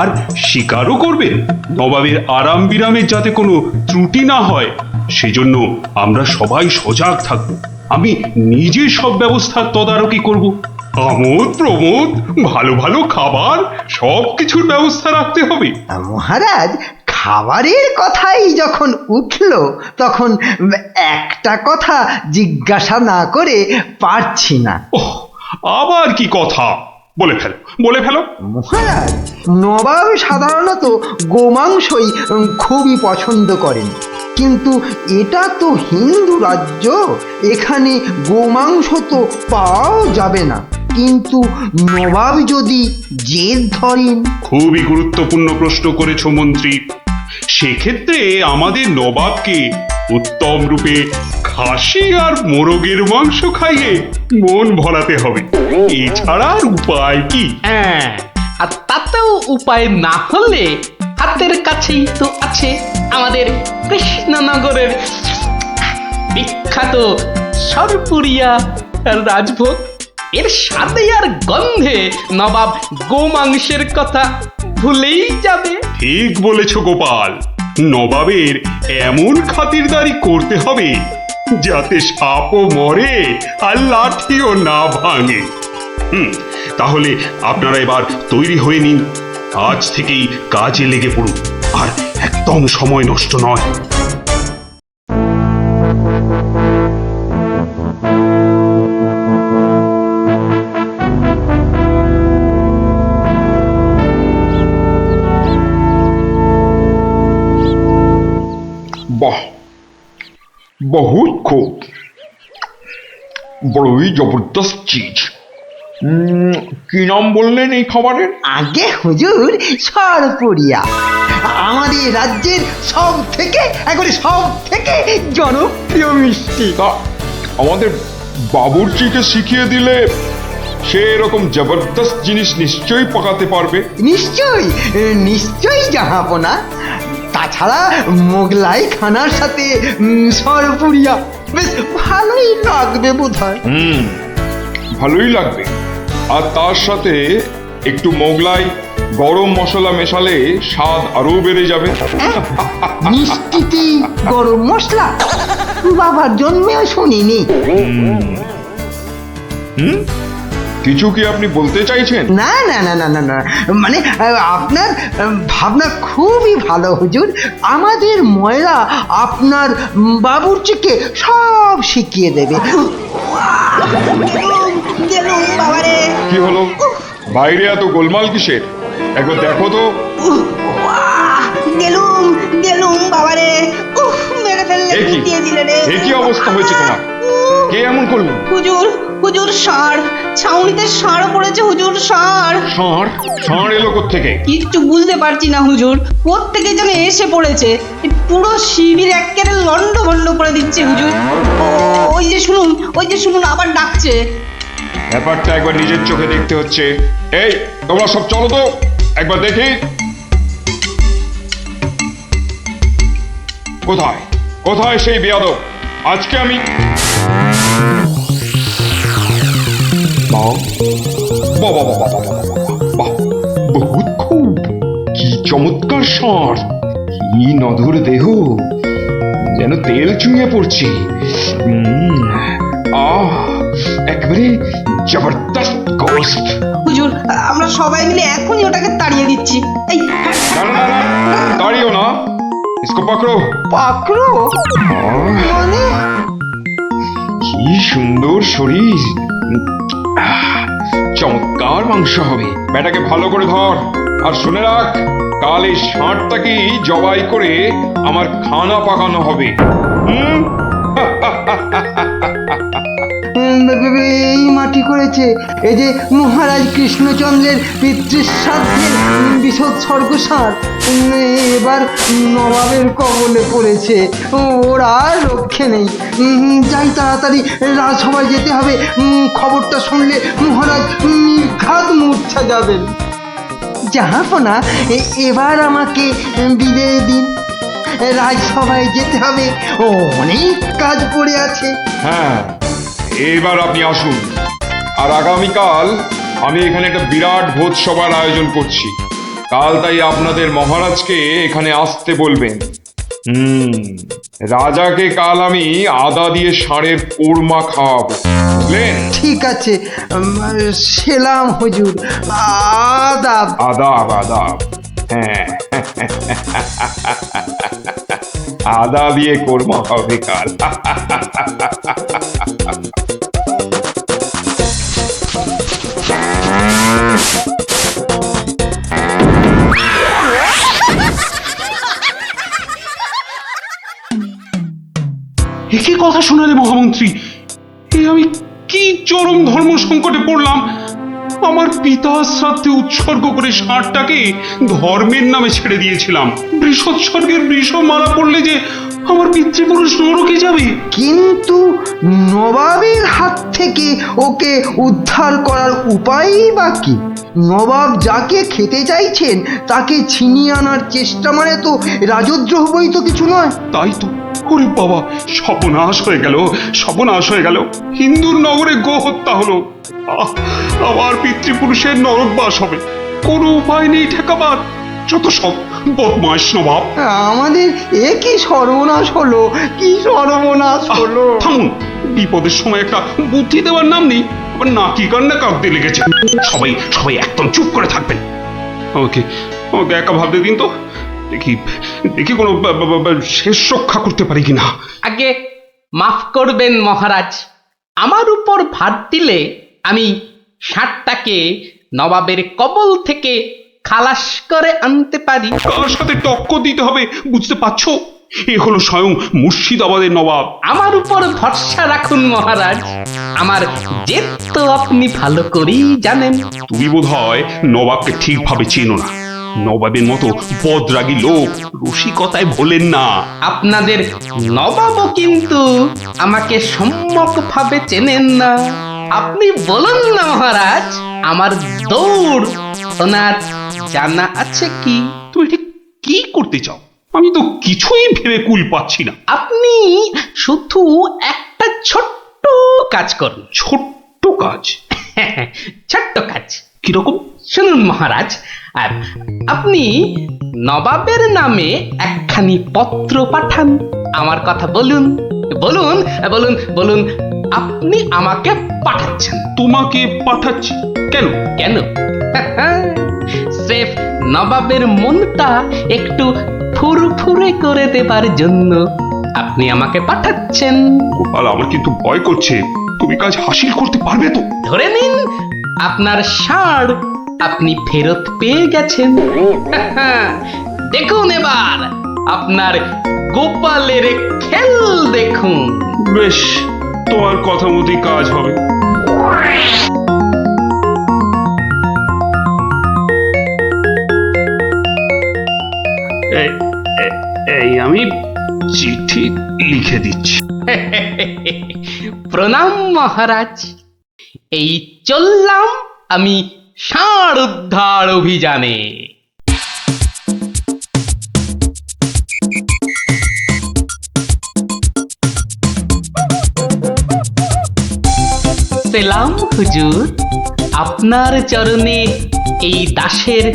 আর শিকারও করবেন। নবাবের আরাম বিরামের যাতে কোনো ত্রুটি না হয় সেজন্য আমরা সবাই সজাগ থাকব। আমি নিজে সব ব্যবস্থার তদারকি করব। আমোদ প্রমোদ, ভালো ভালো খাবার, সব কিছুর ব্যবস্থা রাখতে হবে। মহারাজ, খাবারের কথাই যখন উঠলো তখন একটা কথা জিজ্ঞাসা না করে পারছি না। আবার কি কথা? বলে ফেলো, বলে ফেলো। মহারাজ, নবাব সাধারণত গোমাংসই খুবই পছন্দ করেন, কিন্তু এটা তো হিন্দু রাজ্য, এখানে গোমাংস তো পাওয়াও যাবে না। কিন্তু নবাব যদি জেদ ধরেন। খুবই গুরুত্বপূর্ণ প্রশ্ন করেছো মন্ত্রী। সেক্ষেত্রে আমাদের নবাবকে উত্তম রূপে খাসি আর মোরগের মাংস খাইয়ে মন ভরাতে হবে, এছাড়া আর উপায় কি? হ্যাঁ, আর তাতেও উপায় না হলে হাতের কাছেই তো আছে আমাদের কৃষ্ণনগরের বিখ্যাত সরপুরিয়া রাজভোগ। এর স্বাদে আর গন্ধে নবাব গোমাংসের কথা ভুলেই যাবে। ঠিক বলেছো গোপাল, নবাবের এমন খাতিরদারি করতে হবে যাতে সাপও মরে আর লাঠিও না ভাঙে। তাহলে আপনারা এবার তৈরি হয়ে নিন, আজ থেকেই কাজে লেগে পড়ুন, আর একদম সময় নষ্ট নয়। বাহ, বহুত খুব, বড়ই জবরদস্ত চিজ। কি নাম বললেন এই খাবারের? আগে হুজুর সরপুরিয়া, আমাদের রাজ্যের সব থেকে জনপ্রিয় মিষ্টি। তা আমাদের বাবুর্চিকে শিখিয়ে দিলে সে এরকম জবরদস্ত জিনিস নিশ্চয়ই পাকাতে পারবে। নিশ্চয়ই জাহাপনা। তাছাড়া মোগলাই খানার সাথে সরপুরিয়া বেশ ভালোই লাগবে বোধহয়। ভালোই লাগবে। আর তার সাথে একটু মোগলাই গরম মশলা মেশালে স্বাদ আরো বেড়ে যাবে। মিষ্টিতে গরম মশলা বাবার জন্মেও শুনিনি। কিছু কি আপনি বলতে চাইছেন? না না না না না না, মানে আপনার ভাবনা খুবই ভালো হুজুর। আমাদের ময়রা আপনার বাবুর্চিকে সব শিখিয়ে দেবে। কি হলো, বাইরে এত গোলমাল কিসের? একবার দেখো তো। গেলুম বাবারে, মেরে ফেললে, দিয়ে দিলে রে। কি অবস্থা হয়েছে তোমার? কে এমন করলো? হুজুর ষাঁড়, ছাউনিতে ষাঁড় পড়েছে হুজুর। ষাঁড় এলো কোত্থেকে? কিচ্ছু বুঝতে পারছি না হুজুর, কোত্থেকে যেন এসে পড়েছে। পুরো শিবির একেবারে লন্ডভন্ড করে দিচ্ছে হুজুর। ওই যে শুনুন আবার ডাকছে। ব্যাপারটা একবার নিজের চোখে দেখতে হচ্ছে। এই তোমরা সব চলো তো একবার দেখি। কোথায় সেই বেয়াদব? আজকে আমি বহুত খুব, কি চমৎকার ষাঁড়, কি নধর দেহ, যেন তেল চুইয়ে পড়ছে। একেবারে জবরদস্ত গোস্ত। হুজুর আমরা সবাই মিলে এখনই ওটাকে তাড়িয়ে দিচ্ছি। এই তাড়িও না, इसको पकड़ो। মানে কি সুন্দর শরীর, চমৎকার মাংস হবে। বেটাকে ভালো করে ধর, আর শুনে রাখ, কাল এই ষাঁড়টাকেই জবাই করে আমার খানা পাকানো হবে। এই মাটি করেছে, এই যে মহারাজ কৃষ্ণচন্দ্রের পিতৃশ্রাদ্ধের বিসর্গ-সার এবার নবাবের কবলে পড়েছে। ওর আর রক্ষে নেই। যাই তাড়াতাড়ি রাজসভায় যেতে হবে। খবরটা শুনলে মহারাজ নির্ঘাত মূর্ছা যাবেন। জাহাপনা, এবার আমাকে বিদায় দিন। রাজসভায় যেতে হবে, অনেক কাজ পড়ে আছে। হ্যাঁ, এবার আপনি আসুন। আর আগামীকাল আমি এখানে একটা বিরাট ভোজসভার আয়োজন করছি। কাল তাই আপনাদের মহারাজকে এখানে আসতে বলবেন। রাজাকে কাল আমি আদা দিয়ে ষাঁড়ের কোরমা খাওয়াবো, বুঝলেন? ঠিক আছে, সেলাম হুজুর। আদাব। আদাব। হ্যাঁ, আদা দিয়ে কোরমা হবে কাল। একই কথা শোনালে মহামন্ত্রী, আমি কি চরম ধর্ম সংকটে পড়লাম। আমার পিতা শ্রাদ্ধে উৎসর্গ করে ষাঁড়টাকে ধর্মের নামে ছেড়ে দিয়েছিলাম। বৃষোৎসর্গের বৃষ মারা পড়লে যে আমার পিতৃপুরুষ নরকে যাবে। কিন্তু নবাবের হাত থেকে ওকে উদ্ধার করার উপায়ই বা কি? নবাব যাকে খেতে চাইছেন তাকে ছিনিয়ে আনার চেষ্টা মানে তো রাজদ্রোহ বই তো কিছু নয়। তাই তো। ওরে বাবা, সর্বনাশ হয়ে গেল। হিন্দুর নগরে গো হত্যা হলো। আমার পিতৃপুরুষের নরকবাস হবে, কোনো উপায় নেই ঠেকাবার। যত সব বদমাইশ নবাব। আমাদের কি সর্বনাশ হলো, থামুন, বিপদের সময় একটা বুদ্ধি দেওয়ার নাম নেই, আবার নাকি কান্না কাঁদতে লেগেছে। সবাই একদম চুপ করে থাকবেন। আমাকে একা ভাবতে দিন তো, দেখি কোনো শেষ রক্ষা করতে পারি কিনা। আগে মাফ করবেন মহারাজ, আমার উপর ভার দিলে আমি ষাঁড়টাকে নবাবের কবল থেকে খালাস করে আনতে পারি। কার সাথে টক্কর দিতে হবে বুঝতে পারছো? এ হলো স্বয়ং মুর্শিদাবাদের নবাব। আমার উপর ভরসা রাখুন মহারাজ, আমার জেদ তো আপনি ভালো করেই জানেন। তুমি বোধহয় নবাবকে ঠিকভাবে চেনো না। নবাবের মতো বদরাগী লোক রসিকতায় ভোলেন না। আপনাদের নবাবও কিন্তু আমাকে সম্যকভাবে চেনেন না। আপনি বলুন না মহারাজ, আমার দৌড় ওনার জানা আছে কি? তুমি ঠিক কি করতে চাও? আমি তো কিছুই ভেবে কুল পাচ্ছি না। আপনি শুধু একটা ছোট্ট কাজ করুন। ছোট্ট কাজ? ছোট্ট কাজ কিরকম? শুনুন মহারাজ, আপনি নবাবের নামে একখানি পত্র পাঠান। আমার কথা বলুন বলুন বলুন বলুন, আপনি আমাকে পাঠাচ্ছেন। তোমাকে পাঠাচ্ছি? কেন কেন? স্রেফ নবাবের মনটা একটু ফুরফুরে করে দেবার জন্য আপনি আমাকে পাঠাচ্ছেন। গোপাল, আমার কিন্তু ভয় করছে। তুমি কাজ হাসিল করতে পারবে তো? ধরে নিন আপনার ষাঁড় আপনি ফেরত পেয়ে গেছেন। দেখুন এবার আপনার গোপালের খেল দেখুন। বেশ, তোমার কথা মতোই কাজ হবে। এই আমি চিঠি লিখে দিচ্ছি। প্রণাম মহারাজ, এই চললাম আমি ষাঁড় উদ্ধার অভিযানে। সেলাম হুজুর, আপনার চরণে এই দাসের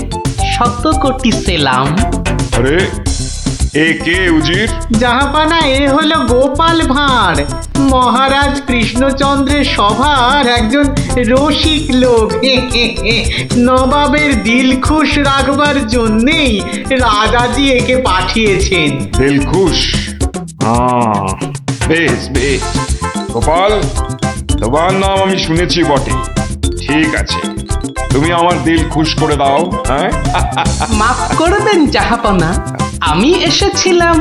শত কোটি সেলাম। আরে এ কে উজির? জাহাপানা, এ হলো গোপাল ভাঁড়, মহারাজ কৃষ্ণচন্দ্রের সভার একজন রসিক লোক। নবাবের দিল খুশ রাখবার জন্যেই রাজাজি একে পাঠিয়েছেন। দিলখুশ? বেশ বেশ, গোপাল তোমার নাম আমি শুনেছি বটে। ঠিক আছে, তুমি আমার দিল খুশ করে দাও। হ্যাঁ, মাফ করবেন জাহাপনা, আমি এসেছিলাম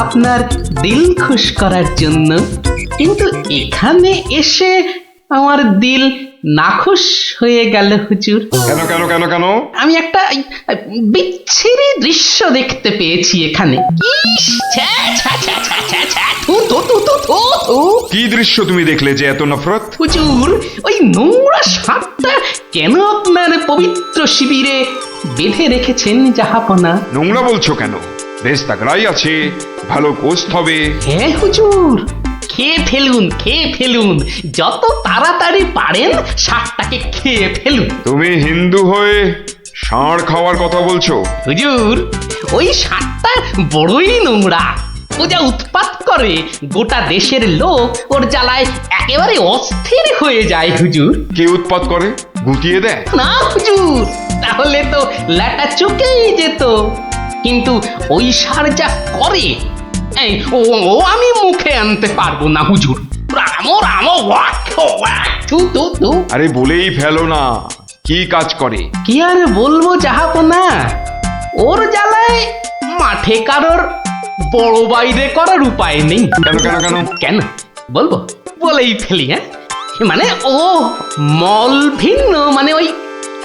আপনার দিল খুশ করার জন্য, কিন্তু এখানে এসে আমার দিল নাখুশ হয়ে গেল হুজুর। কেন কেন কেন কেন? আমি একটা বিচ্ছিরি দৃশ্য দেখতে পেয়েছি এখানে। কি দৃশ্য তুমি দেখলে যে এত নফরত? হুজুর, ওই নোংরা ষাঁড়টা কেন আপনার পবিত্র শিবিরে বেঁধে রেখেছেন জাহাপনা? নোংরা বলছো কেন? বেশ তাগড়াই আছে, ভালো গোস্ত হবে। হ্যাঁ হুজুর, খেয়ে ফেলুন, খেয়ে ফেলুন, যত তাড়াতাড়ি পারেন ষাঁড়টাকে খেয়ে ফেলুন। তুমি হিন্দু হয়ে ষাঁড় খাওয়ার কথা বলছো? হুজুর, ওই ষাঁড়টা বড়ই নোংরা। ও যা উৎপাত করে, গোটা দেশের লোক ওর জ্বালায় একেবারে অস্থির হয়ে যায় হুজুর। কে উৎপাত করে? গুটিয়ে দেয়? না হুজুর, তাহলে তো ল্যাটা চুকেই যেত। কিন্তু ওই ষাঁড় যা করে, ও আমি মুখে আনতে পারবো না হুজুর। আরে বলেই ফেলো না, কি কাজ করে? কি আর বলবো জাহাপনা, ওর জ্বালায় মাঠে কারোর বড় বাইরে করার উপায় নেই। কেন কেন কেন কেন বলবো? বলেই ফেলি। হ্যাঁ, মানে ও মল ভিন্ন, মানে ওই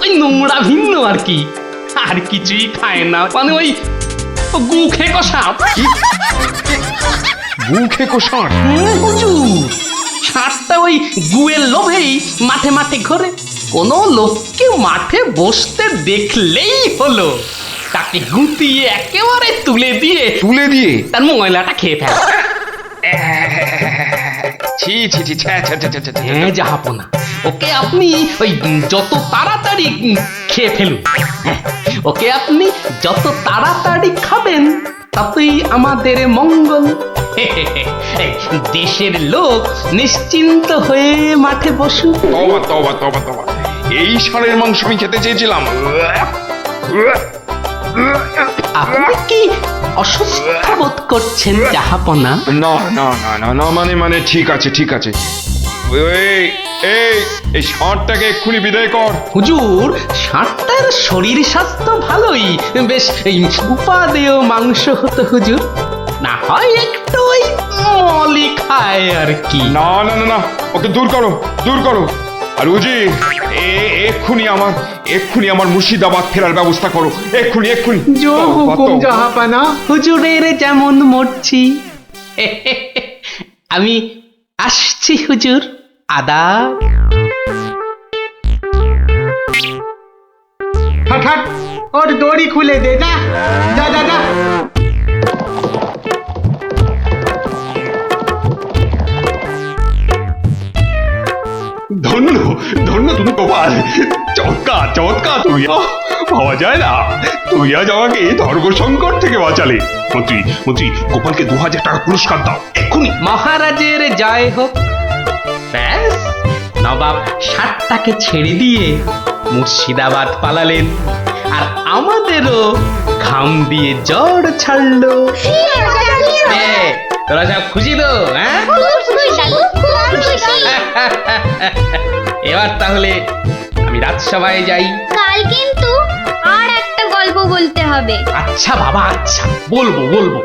ওই নোংরা ভিন্ন আর কি, আর কিছুই খায় না। মানে ওই গু খেকো ষাঁড়। গু খেকো ষাঁড়? হুজুর, ষাঁড়টা ওই গুয়ের লোভেই মাঠে মাঠে ঘোরে। কোনো লোককে মাঠে বসতে দেখলেই হলো তাকে গুটিয়ে একেবারে তুলে দিয়ে তার ময়লাটা খেয়ে ফেলে। ছি ছি ছি, হ্যাঁ জাহাপনা, ওকে আপনি ওই যত তাড়াতাড়ি খেয়ে ফেলুন। ওকে আপনি যত তাড়াতাড়ি খাবেন ততই আমাদের মঙ্গল। দেশের লোক নিশ্চিন্ত হয়ে মাঠে বসুক। তবা তবা তবা তবা, এই ষাঁড়ের মাংস আমি খেতে চেয়েছিলাম। আপনি কি অসুস্থ বোধ করছেন জাহাপনা? না না না না না, মানে ঠিক আছে ঠিক আছে। এই ষাঁড়টাকে এক্ষুনি বিদায় কর। হুজুর, ষাঁড়টার শরীর স্বাস্থ্য ভালোই, বেশ উপাদেয় মাংস হতো হুজুর। না হয় একটু ওই মলি খায় আর কি। না না না না, ওকে দূর করো, দূর করো। আর উজির, এক্ষুনি আমার মুর্শিদাবাদ ফেরার ব্যবস্থা করো, এক্ষুনি এক্ষুনি। জো হুকুম জাহাপানা। হুজুরের যেমন মরছি। আমি আসছি হুজুর, আদাব। হঠাৎ ওর দড়ি খুলে দে, যা যা যা যা। ধন্য ধন্য তুমি গোপাল, চমৎকার চমৎকার তুমি। ভাবা যায় না তুই আজ আমাকে ধর্ম সংকট থেকে বাঁচালে। মন্ত্রী মন্ত্রী, গোপালকে 2000 টাকা পুরস্কার দাও এক্ষুনি। মহারাজের জয় হোক। ব্যাস, নবাব ষাটটাকে ছেড়ে দিয়ে মুর্শিদাবাদ পালালেন, আর আমাদেরও ঘাম দিয়ে জ্বর ছাড়লো। তোরা সব খুশি তো? হ্যাঁ, এবার তাহলে আমি রাজসভায় যাই। কাল কিন্তু আর একটা গল্প বলতে হবে। আচ্ছা বাবা, আচ্ছা বলবো বলবো।